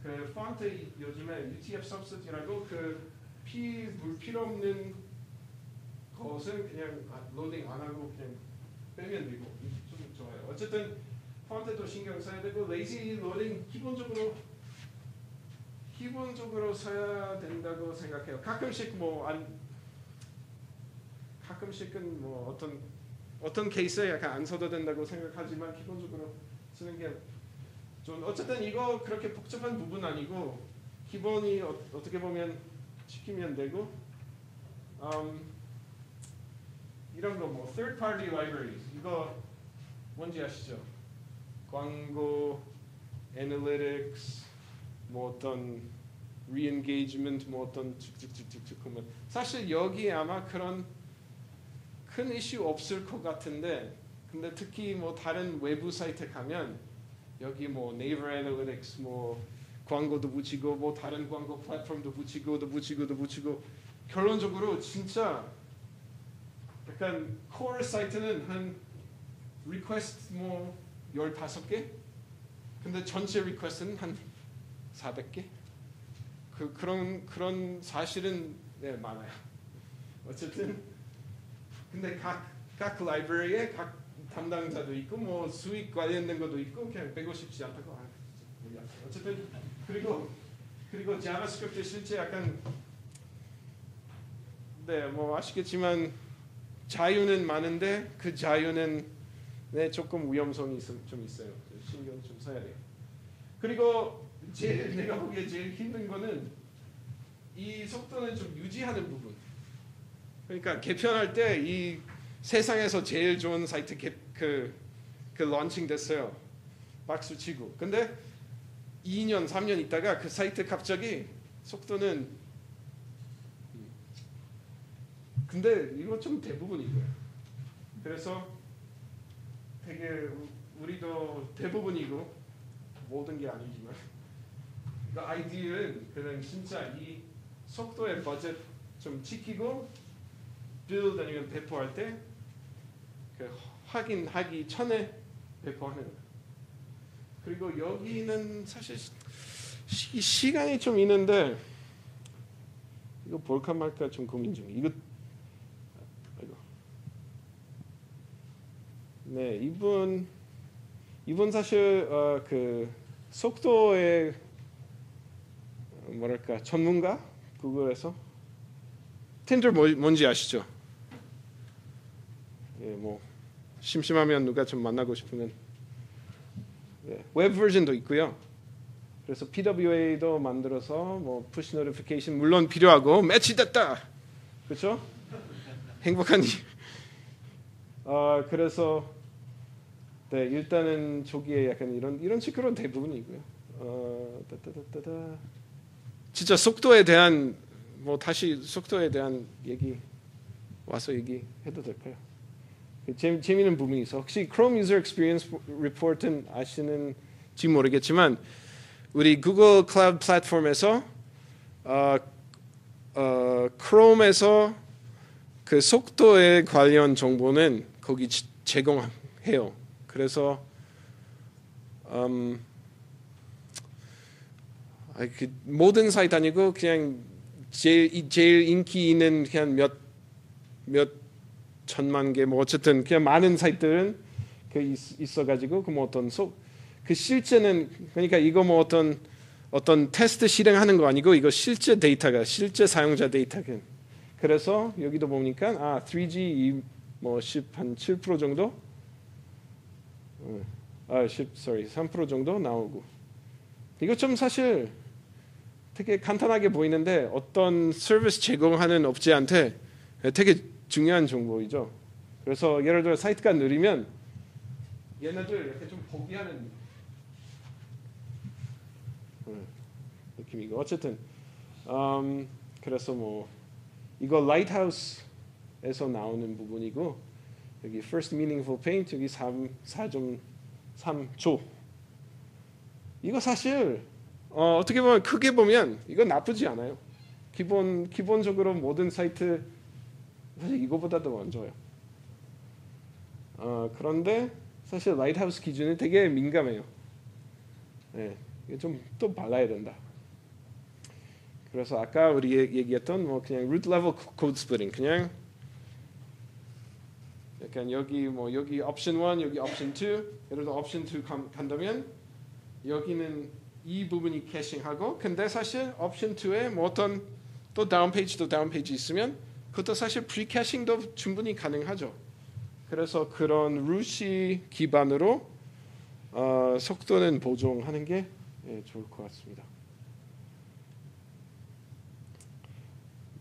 그 폰트 요즘에 UTF subset이라고 그 필요 없는 것은 그냥 로딩 안 하고 그냥 빼면 되고 좀 좋아요. 어쨌든 폰트도 신경 써야 되고 레이지 로딩 기본적으로 써야 된다고 생각해요. 가끔씩은 뭐 어떤 케이스에 약간 안 써도 된다고 생각하지만 기본적으로 쓰는 게 좀 어쨌든 이거 그렇게 복잡한 부분 아니고 기본이 어떻게 보면 지키면 되고 이런 거 뭐 third party libraries 이거 뭔지 아시죠? 광고, analytics, 뭐 어떤 re-engagement, 뭐 어떤 쭉쭉쭉쭉 하면 사실 여기 아마 그런 큰 이슈 없을 것 같은데 근데 특히 뭐 다른 외부 사이트 가면 여기 뭐 네이버 애널리틱스 뭐 광고도 붙이고 뭐 다른 광고 플랫폼도 붙이고 결론적으로 진짜 약간 코어 사이트는 한 리퀘스트 뭐 15개 근데 전체 리퀘스트는 한 400개 그런 사실은 네, 많아요. 어쨌든 근데 각 라이브러리에 각 담당자도 있고 뭐 수익 관련된 것도 있고 그냥 빼고 싶지 않다고 어쨌든 그리고 자바스크립트 실제 약간 네 뭐 아시겠지만 자유는 많은데 그 자유는 네 조금 위험성이 좀 있어요. 신경 좀 써야 돼요. 그리고 내가 보기에 제일 힘든 거는 이 속도는 좀 유지하는 부분. 그러니까 개편할 때 이 세상에서 제일 좋은 사이트 그 런칭 됐어요. 박수 치고. 근데 2년, 3년 있다가 그 사이트 갑자기 속도는 근데 이거 좀 대부분이고요. 그래서 되게 우리도 대부분이고 모든 게 아니지만 그 아이디어는 그냥 진짜 이 속도의 버젯 좀 지키고 빌드 아니면 배포할 때 그 확인하기 전에 배포하는 거예요. 그리고 여기는 사실 시간이 좀 있는데 이거 볼까 말까 좀 고민 중. 네 이분 사실 그 속도의 뭐랄까 전문가 구글에서 틴더 뭔지 아시죠? 예, 뭐 심심하면 누가 좀 만나고 싶으면 예, 웹 버전도 있고요. 그래서 PWA도 만들어서 뭐 푸시 노티피케이션 물론 필요하고 매치됐다, 그렇죠? 행복한 그래서 네 일단은 조기에 약간 이런 식으로 대부분이고요. 진짜 속도에 대한 뭐 다시 속도에 대한 얘기 와서 얘기해도 될까요? 재미있는 부분이 있어. 혹시 Chrome User Experience Report은 아시는지 모르겠지만 우리 구글 클라우드 플랫폼에서 Chrome에서 그 속도에 관련 정보는 거기 제공해요. 그래서 그 모든 사이트 아니고 그냥 제일 인기 있는 그냥 몇 천만 개 뭐 어쨌든 그냥 많은 사이트들은 그 있어가지고 그 뭐 어떤 그 실제는 그러니까 이거 뭐 어떤 테스트 실행하는 거 아니고 이거 실제 데이터가 실제 사용자 데이터가 그래서 여기도 보니까 3G 뭐 7% 정도 3% 정도 나오고 이거 좀 사실 되게 간단하게 보이는데 어떤 서비스 제공하는 업체한테 되게 중요한 정보이죠. 그래서 예를 들어 사이트가 느리면 얘네들 이렇게 좀 포기하는 느낌이고 어쨌든 그래서 뭐 이거 라이트하우스에서 나오는 부분이고 여기 first meaningful paint 여기 4.3조 이거 사실 어떻게 보면 크게 보면 이건 나쁘지 않아요. 기본적으로 모든 사이트 사실 이거보다도 안 좋아요. 그런데 사실 라이트하우스 기준이 되게 민감해요. 네, 이게 좀 또 발라야 된다. 그래서 아까 우리 얘기했던 뭐 그냥 root level code splitting, 그냥 약간 여기 option 1, 여기 option 2, 예를 들어 option 2 간다면 여기는 이 부분이 캐싱하고, 근데 사실 option 2에 뭐 어떤 또 다운 페이지 있으면 그것도 사실 프리캐싱도 충분히 가능하죠. 그래서 그런 root이 기반으로 속도는 보정하는 게 좋을 것 같습니다.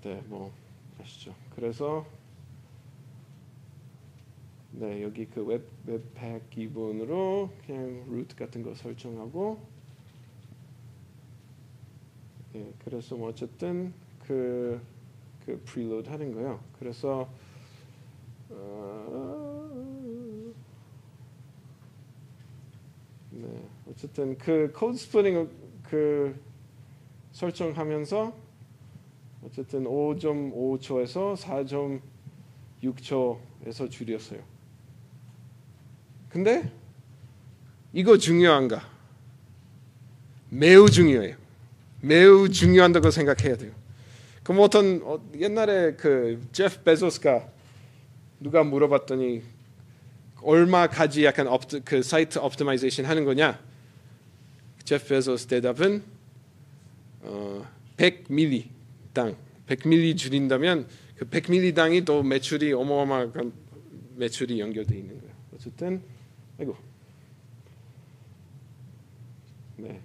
네, 뭐 아시죠? 그래서 네, 여기 그 웹팩 기본으로 그냥 root 같은 거 설정하고, 네, 그래서 뭐 어쨌든 그 preload 하는 거요. 그래서 네, 어쨌든 그 코드 스플리팅 그 설정하면서 어쨌든 5.5초에서 4.6초에서 줄였어요. 근데 이거 중요한가? 매우 중요해요. 매우 중요한다고 생각해야 돼요. 그럼 어떤 옛날에 그 제프 베조스가 누가 물어봤더니 얼마까지 약간 그 사이트 옵티마이제이션 하는 거냐? 제프 베조스 대답은 100ml당 100ml 줄인다면 그 100ml당이 또 매출이 어마어마한 매출이 연결돼 있는 거예요. 어쨌든 아이고 네.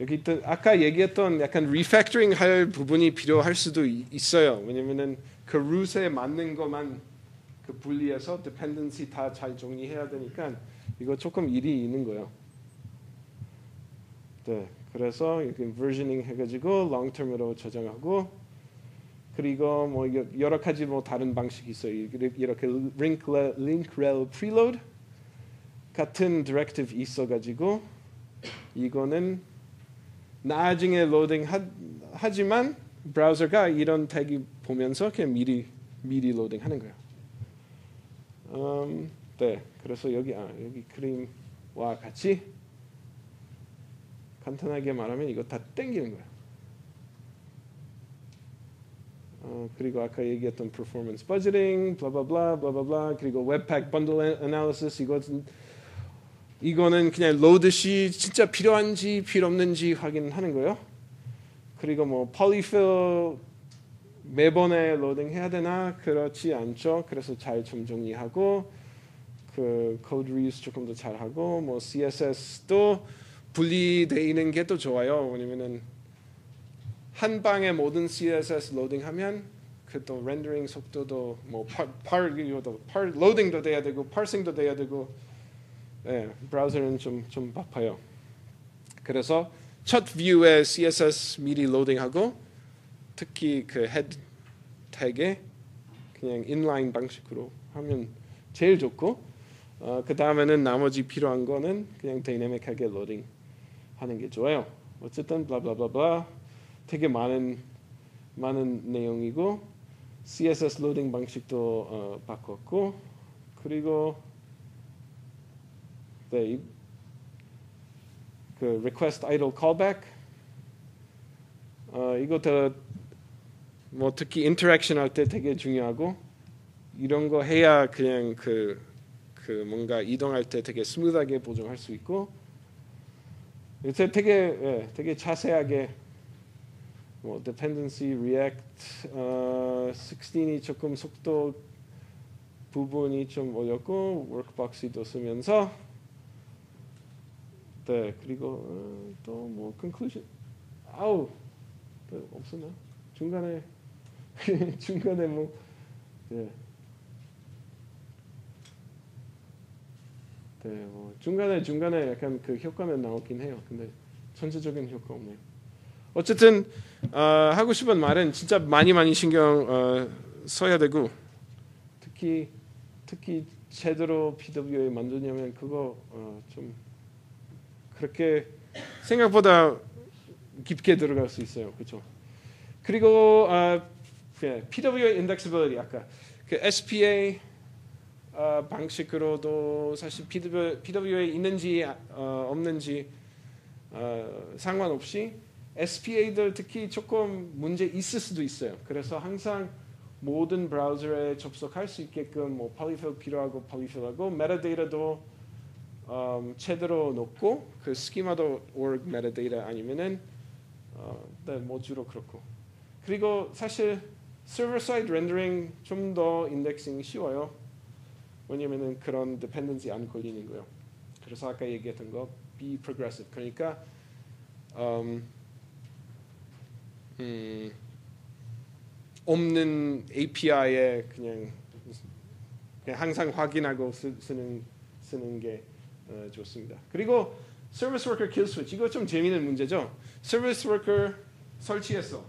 여기 있던 아까 얘기했던 약간 리팩토링 할 부분이 필요할 수도 있어요. 왜냐면은 그 루트에 맞는 것만 그 분리해서 디펜던시 다 잘 정리해야 되니까 이거 조금 일이 있는 거예요. 네, 그래서 이렇게 버저닝 해가지고 롱텀으로 저장하고, 그리고 뭐 여러 가지 뭐 다른 방식이 있어요. 이렇게 link-rel preload 같은 디렉티브 있어가지고 이거는 나중에 로딩 하지만 브라우저가 이런 태그 보면서 그냥 미리 로딩하는 거예요. 네, 그래서 여기 그림과 같이 간단하게 말하면 이거 다 땡기는 거예요. 그리고 아까 얘기했던 performance budgeting, 블라블라, 그리고 웹팩 bundle analysis, 이거는 그냥 로드시 진짜 필요한지 필요 없는지 확인하는 거예요. 그리고 뭐 polyfill 매번에 로딩해야 되나? 그렇지 않죠. 그래서 잘 좀 정리하고, 그 code reuse 조금 더 잘하고, 뭐 CSS도 분리되어 있는 게 또 좋아요. 왜냐면은 한 방에 모든 CSS 로딩하면 그 또 렌더링 속도도 뭐 로딩도 돼야 되고 파싱도 돼야 되고, 네, 브라우저는 좀 바빠요. 그래서 첫 뷰에 CSS 미리 로딩하고, 특히 그 헤드 태그에 그냥 인라인 방식으로 하면 제일 좋고, 그 다음에는 나머지 필요한 거는 그냥 다이내믹하게 로딩하는 게 좋아요. 어쨌든 블라블라블라 되게 많은 내용이고, CSS 로딩 방식도 바꿨고, 그리고 네, 그 request idle callback 이것도 뭐 특히 인터랙션 할 때 되게 중요하고, 이런 거 해야 그냥 그 뭔가 이동할 때 되게 스무드하게 보정할 수 있고, 이제 되게 자세하게 뭐 dependency react 16이 조금 속도 부분이 좀 올렸고, workbox도 쓰면서, 네, 그리고 또 뭐 conclusion 없었나? 중간에 뭐 네, 뭐 중간에 약간 그 효과는 나오긴 해요. 근데 전체적인 효과 없네요. 어쨌든 하고 싶은 말은 진짜 많이 신경 써야 되고, 특히 제대로 PWA 만드냐면 그거 좀 그렇게 생각보다 깊게 들어갈 수 있어요. 그렇죠? 그리고 PWA indexability 아까 그 SPA 방식으로도 사실 PWA 있는지 없는지 상관없이 SPA들 특히 조금 문제 있을 수도 있어요. 그래서 항상 모든 브라우저에 접속할 수 있게끔 뭐 polyfill 필요하고 polyfill하고 메타데이터도 제대로 놓고 그 스키마도 org 메타데이터 아니면은 뭐 주로 그렇고. 그리고 사실 서버 사이드 렌더링 좀 더 인덱싱 쉬워요. 왜냐면은 그런 디펜던시 안 걸리는 거예요. 그래서 아까 얘기했던 거 be progressive. 그러니까 없는 API에 그냥 항상 확인하고 쓰는 게 좋습니다. 그리고 Service Worker Kill Switch 이거 좀 재미있는 문제죠. Service Worker 설치했어.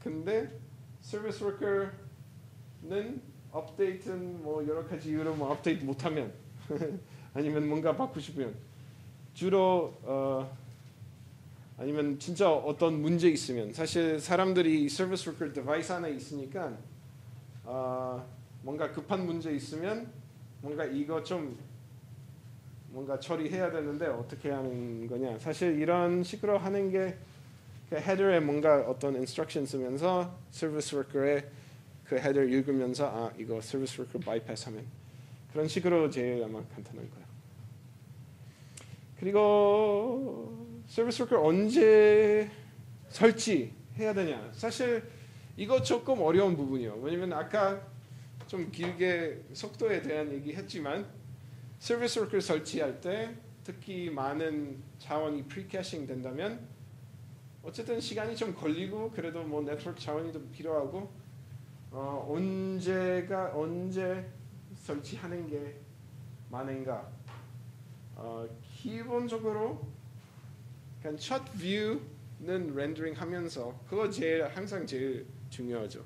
근데 Service Worker는 업데이트는 뭐 여러 가지 이유로 뭐 업데이트 못하면 아니면 뭔가 바꾸고 싶으면 주로 아니면 진짜 어떤 문제 있으면 사실 사람들이 서비스 워커 디바이스 하나 있으니까 뭔가 급한 문제 있으면 뭔가 이거 좀 뭔가 처리해야 되는데 어떻게 하는 거냐. 사실 이런 식으로 하는 게 그 헤더에 뭔가 어떤 인스트럭션 쓰면서 서비스 워커의 그 헤더 읽으면서 이거 서비스 워커 바이패스하면 그런 식으로 제일 아마 간단한 거예요. 그리고 서비스 워커 언제 설치해야 되냐. 사실 이거 조금 어려운 부분이에요. 왜냐면 아까 좀 길게 속도에 대한 얘기했지만 서비스 워커 설치할 때 특히 많은 자원이 프리캐싱 된다면 어쨌든 시간이 좀 걸리고 그래도 뭐 네트워크 자원이 좀 필요하고 언제 설치하는 게 많은가. 기본적으로 그냥 첫 뷰는 렌더링 하면서 그거 항상 제일 중요하죠.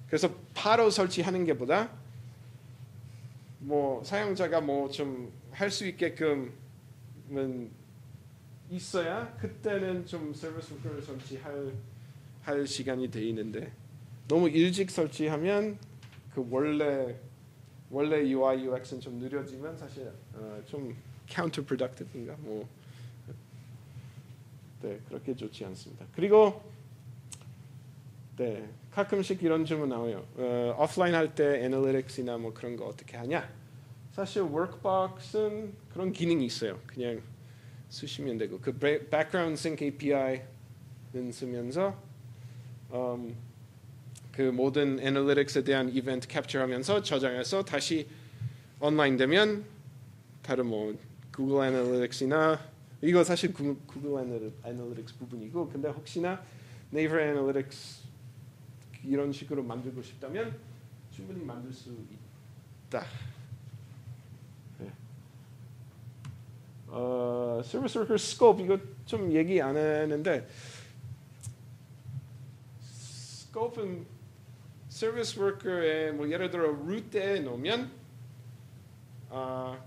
그래서 바로 설치하는 게보다 뭐 사용자가 뭐 좀 할 수 있게끔은 있어야 그때는 좀 서비스 워커를 설치할 시간이 돼 있는데 너무 일찍 설치하면 그 원래 UI UX는 좀 느려지면 사실 좀 counterproductive인가 뭐 그렇게 좋지 않습니다. 그리고 가끔씩 이런 질문 나와요. 오프라인 할 때 애널리틱스나 뭐 그런 거 어떻게 하냐? 사실 워크박스는 그런 기능이 있어요. 그냥 쓰시면 되고 그 background sync API는 쓰면서 그 모든 애널리틱스에 대한 이벤트 캡처하면서 저장해서 다시 온라인 되면 다른 뭐 구글 애널리틱스나 이거 사실 구글 애널리틱스 부분이고 근데 혹시나 네이버 애널리틱스 이런 식으로 만들고 싶다면 충분히 만들 수 있다. 서비스 워커 스코프 이거 좀 얘기 안 했는데 스코프는 서비스 워커에 뭐 예를 들어 루트에 놓으면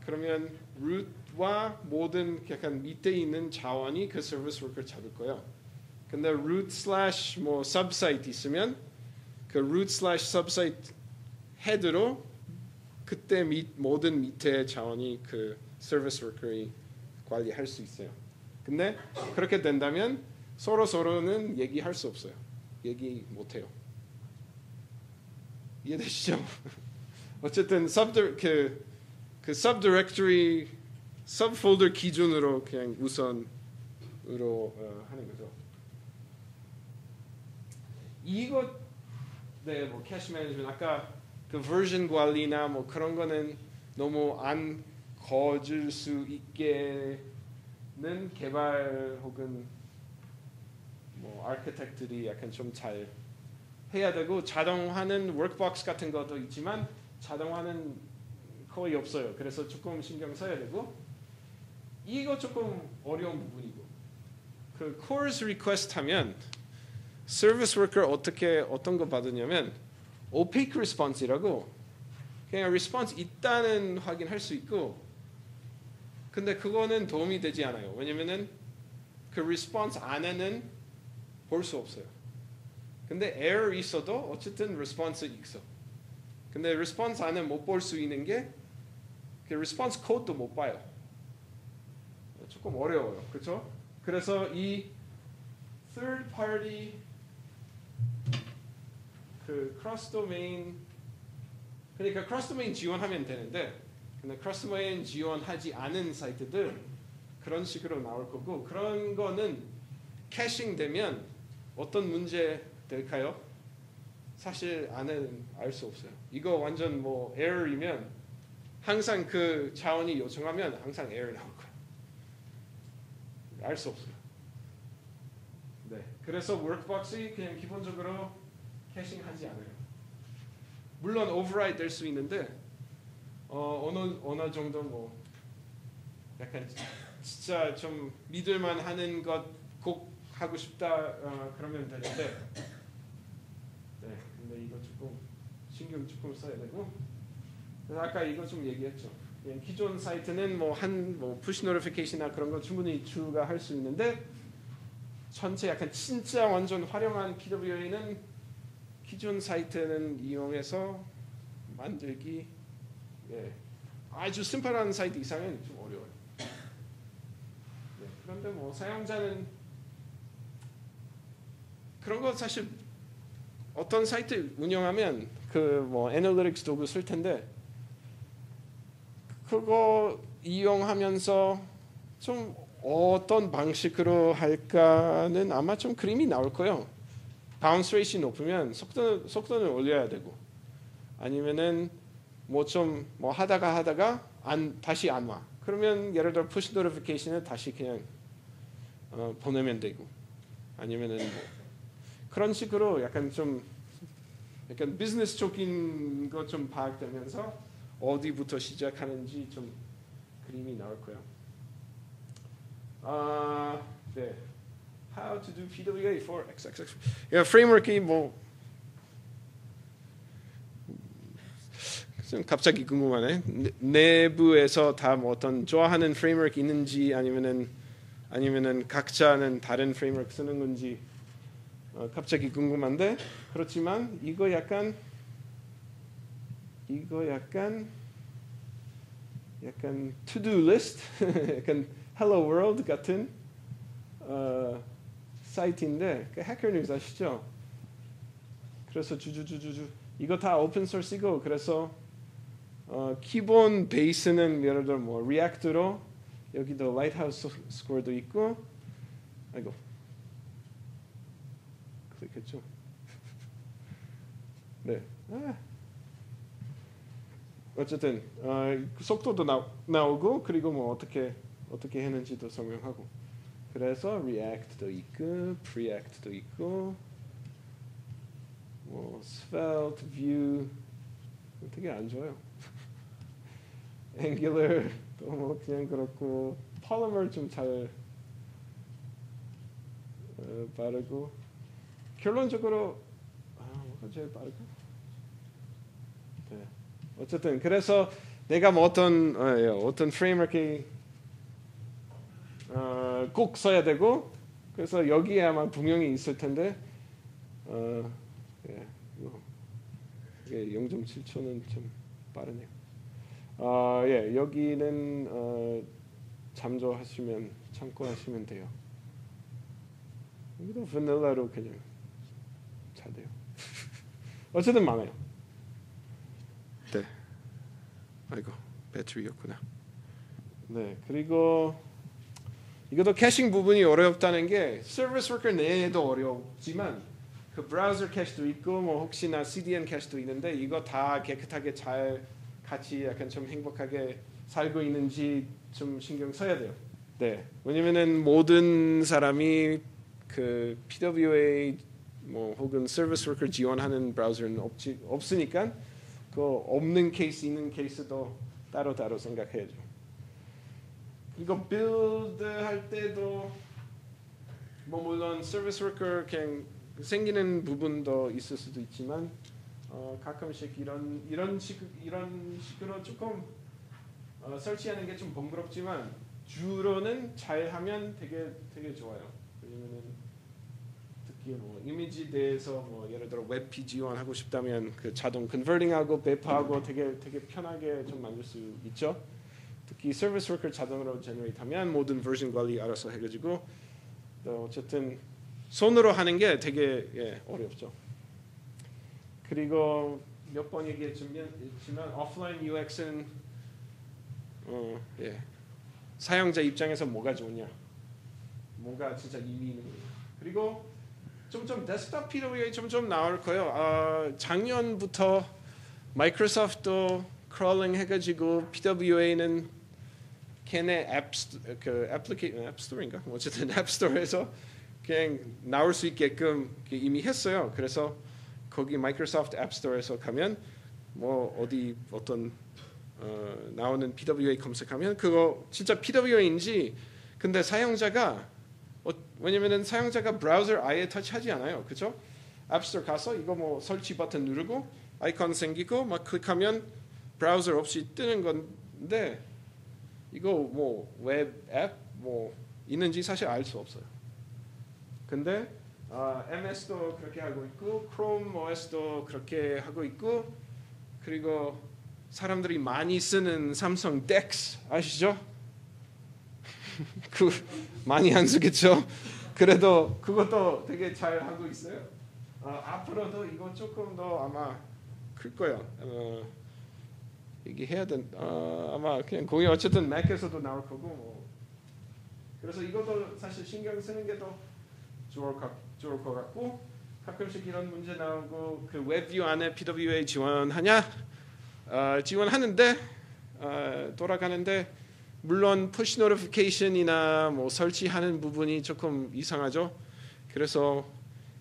그러면 루트와 모든 약간 밑에 있는 자원이 그 서비스 워커 잡을 거예요. 근데 root slash 뭐 subsite 있으면 그 root slash subsite 헤드로 그때 모든 밑에 자원이 그 서비스 워커이 관리할 수 있어요. 근데 그렇게 된다면 서로는 얘기할 수 없어요. 얘기 못 해요. 이해되시죠? 어쨌든 그 subdirectory subfolder 기준으로 그냥 우선으로 하는 거죠. 이거 뭐 캐시 매니지먼트 아까 그 버전 관리나 뭐 그런 거는 너무 안 거질 수 있게는 개발 혹은 뭐 아키텍트들이 약간 좀 잘 해야 되고 자동화는 워크박스 같은 것도 있지만 자동화는 거의 없어요. 그래서 조금 신경 써야 되고 이거 조금 어려운 부분이고 그 course request 하면 서비스 워커 어떤 거 받으냐면 opaque response이라고 그냥 response 있다는 확인할 수 있고 근데 그거는 도움이 되지 않아요. 왜냐면은 그 response 안에는 볼 수 없어요. 근데 error 있어도 어쨌든 response 있어. 근데 response 안에 못 볼 수 있는 게 그 response code도 못 봐요. 조금 어려워요, 그렇죠? 그래서 이 third party 그 cross domain 그러니까 cross domain 지원하면 되는데 근데 cross domain 지원하지 않은 사이트들 그런 식으로 나올 거고 그런 거는 캐싱 되면 어떤 문제 될까요? 사실 안에는 알 수 없어요. 이거 완전 뭐 에러이면 항상 그 자원이 요청하면 항상 에러 나올 거예요. 알 수 없어요. 네, 그래서 workbox이 그냥 기본적으로 캐싱하지 않아요. 물론 override 될 수 있는데 어느 정도 뭐 약간 진짜 좀 믿을만 하는 것 꼭 하고 싶다 그러면 되는데 네, 근데 이거 조금 신경 조금 써야 되고 그래서 아까 이거 좀 얘기했죠. 그냥 기존 사이트는 뭐 push notification이나 그런 거 충분히 추가할 수 있는데 전체 약간 진짜 완전 활용한 PWA는 기존 사이트는 이용해서 만들기 아주 심플한 사이트 이상은 좀 어려워요. 네, 그런데 뭐 사용자는 그런 거 사실 어떤 사이트 운영하면 그 뭐 애널리틱스 도구 쓸 텐데 그거 이용하면서 좀 어떤 방식으로 할까는 아마 좀 그림이 나올 거예요. 바운스 레이시 높으면 속도는 올려야 되고 아니면은 뭐 좀 뭐 하다가 다시 안 와. 그러면 예를 들어 푸시 노티피케이션을 다시 그냥 보내면 되고 아니면은 뭐 그런 식으로 약간 비즈니스 쪽인 거 좀 파악되면서 어디부터 시작하는지 좀 그림이 나올 거예요. 네. How to do PWA for XXX. 프레임워크가 뭐 갑자기 궁금하네. 내부에서 다 뭐 어떤 좋아하는 프레임워크 있는지 아니면은 각자는 다른 프레임워크 쓰는 건지 갑자기 궁금한데 그렇지만 이거 약간 to-do list, 약간 Hello World 같은 사이트인데 그 해커 뉴스 아시죠? 그래서 주주주주주 이거 다 오픈 소스이고 그래서 기본 베이스는 예를 들어 뭐 리액트로 여기도 라이트하우스 스코어도 있고 아이고 클릭했죠? 네. 어쨌든 속도도 나오고 그리고 뭐 어떻게 했는지도 설명하고 그래서 React도 있고 Preact도 있고 뭐 Svelte, Vue 되게 안 좋아요. Angular도 뭐 그냥 그렇고 Polymer 좀 잘 빠르고 결론적으로 뭐가 제일 빠르고 네. 어쨌든 그래서 내가 뭐 어떤 프레임워크 꼭 써야 되고 그래서 여기에 아마 분명히 있을 텐데 이게 0.7초는 좀 빠르네요. 여기는 참고하시면 돼요. 여기도 바닐라로 그냥 잘 돼요. 어쨌든 많아요. 네. 아이고 배터리였구나. 네. 그리고 이것도 캐싱 부분이 어렵다는 게 서비스 워커 내에도 어렵지만 그 브라우저 캐시도 있고 뭐 혹시나 CDN 캐시도 있는데 이거 다 깨끗하게 잘 같이 약간 좀 행복하게 살고 있는지 좀 신경 써야 돼요. 네. 왜냐면은 모든 사람이 그 PWA 뭐 혹은 서비스 워커 지원하는 브라우저는 없으니까 그 없는 케이스 있는 케이스도 따로 생각해야죠. 이거 빌드 할 때도 뭐 물론 서비스 워커 그냥 생기는 부분도 있을 수도 있지만 가끔씩 이런 식으로 조금 설치하는 게 좀 번거롭지만 주로는 잘하면 되게 좋아요. 왜냐면은 특히 뭐 이미지 대해서 뭐 예를 들어 웹P 지원하고 싶다면 그 자동 컨버팅하고 배포하고 되게 편하게 좀 만들 수 있죠. 특히 서비스 워커 자동으로 제너레이트하면 모든 버전 관리 알아서 해가지고 어쨌든 손으로 하는 게 되게 어렵죠. 그리고 몇 번 얘기했지만 오프라인 UX는 사용자 입장에서 뭐가 좋냐, 뭐가 진짜 의미 있는 거냐. 그리고 좀 데스크톱 PWA 좀 나올 거예요. 작년부터 마이크로소프트도 크롤링 해가지고 PWA는 걔네 앱스토어인가? 어쨌든 앱스토어에서 그냥 나올 수 있게끔 이미 했어요. 그래서 거기 마이크로소프트 앱스토어에서 가면 뭐 어떤 나오는 PWA 검색하면 그거 진짜 PWA인지 근데 사용자가 왜냐면은 사용자가 브라우저 아예 터치하지 않아요. 그렇죠? 앱스토어 가서 이거 뭐 설치 버튼 누르고 아이콘 생기고 막 클릭하면 브라우저 없이 뜨는 건데 이거 뭐 웹 앱 뭐 있는지 사실 알 수 없어요. 근데 MS도 그렇게 하고 있고 크롬 OS도 그렇게 하고 있고 그리고 사람들이 많이 쓰는 삼성 DeX 아시죠? 그 많이 안 쓰겠죠. 그래도 그것도 되게 잘 하고 있어요. 앞으로도 이거 조금 더 아마 클 거예요. 얘기해야 아마 그냥 공유 어쨌든 맥에서도 나올 거고 뭐. 그래서 이것도 사실 신경 쓰는 게 더 좋을 것 같고 가끔씩 이런 문제 나오고 그 웹뷰 안에 PWA 지원하냐? 지원하는데 돌아가는데 물론 push notification이나 뭐 설치하는 부분이 조금 이상하죠. 그래서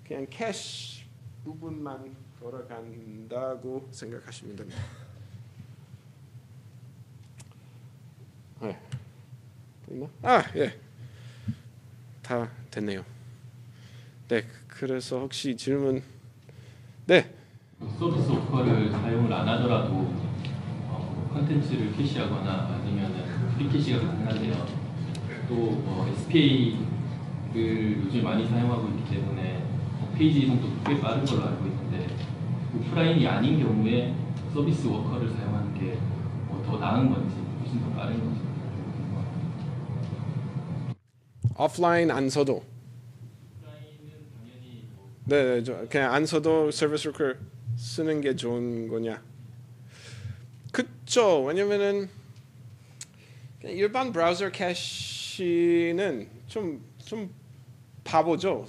그냥 캐시 부분만 돌아간다고 생각하시면 됩니다. 네. 예. 다 됐네요. 네, 그래서 혹시 질문? 네. 서비스 워커를 사용을 안 하더라도 컨텐츠를 캐시하거나 아니면은 프리캐시가 가능한데요. 또 SPA를 요즘 많이 사용하고 있기 때문에 페이지 이동도 꽤 빠른 걸로 알고 있는데 오프라인이 아닌 경우에 서비스 워커를 사용하는 게 더 나은 건지 훨씬 더 빠른 건지. 오프라인 안 써도. 네, 그냥 안 써도 서비스 워커 쓰는 게 좋은 거냐? 그쵸. 왜냐면은 일반 브라우저 캐시는 좀 바보죠.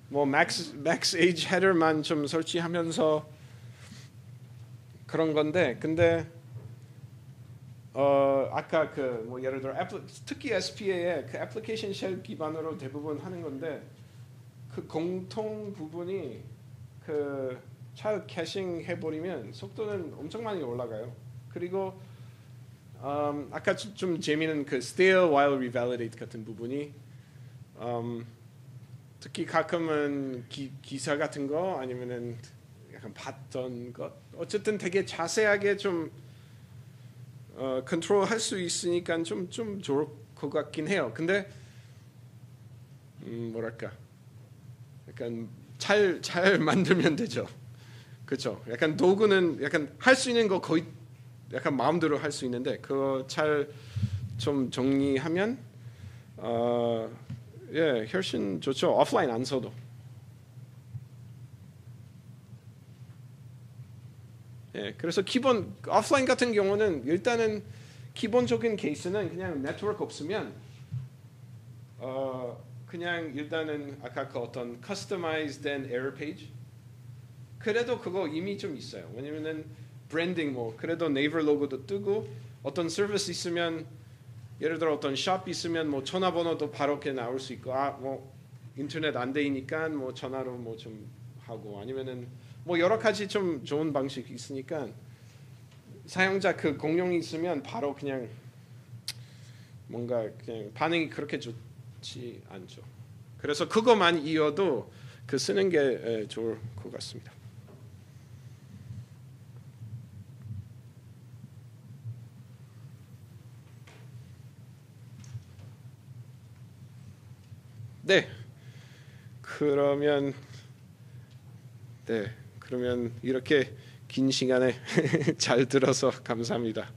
뭐 max age 헤더만 좀 설치하면서 그런 건데, 근데 아까 그 뭐 예를 들어 특히 SPA에 그 애플리케이션 쉘 기반으로 대부분 하는 건데. 그 공통 부분이 그 차일드 캐싱 해버리면 속도는 엄청 많이 올라가요. 그리고 아까 좀 재미있는 그 stale while revalidate 같은 부분이 특히 가끔은 기사 같은 거 아니면은 약간 봤던 것 어쨌든 되게 자세하게 좀 컨트롤할 수 있으니까 좀 좋을 것 같긴 해요. 근데 뭐랄까? 약간 잘 만들면 되죠. 그렇죠. 약간 도구는 약간 할 수 있는 거 거의 약간 마음대로 할 수 있는데 그거 잘 좀 정리하면 훨씬 좋죠. 오프라인 안 써도. 그래서 기본 오프라인 같은 경우는 일단은 기본적인 케이스는 그냥 네트워크 없으면 그냥 일단은 아까 그 어떤 customized 된 error page 그래도 그거 이미 좀 있어요. 왜냐면은 브랜딩 뭐 그래도 네이버 로고도 뜨고 어떤 서비스 있으면 예를 들어 어떤 샵 있으면 뭐 전화번호도 바로 이렇게 나올 수 있고 뭐 인터넷 안 되니까 뭐 전화로 뭐 좀 하고 아니면은 뭐 여러 가지 좀 좋은 방식이 있으니까 사용자 그 공룡이 있으면 바로 그냥 뭔가 그냥 반응이 그렇게 좋지 않죠. 그래서 그것만 이어도 그 쓰는 게 좋을 것 같습니다. 네. 그러면 이렇게 긴 시간에 잘 들어서 감사합니다.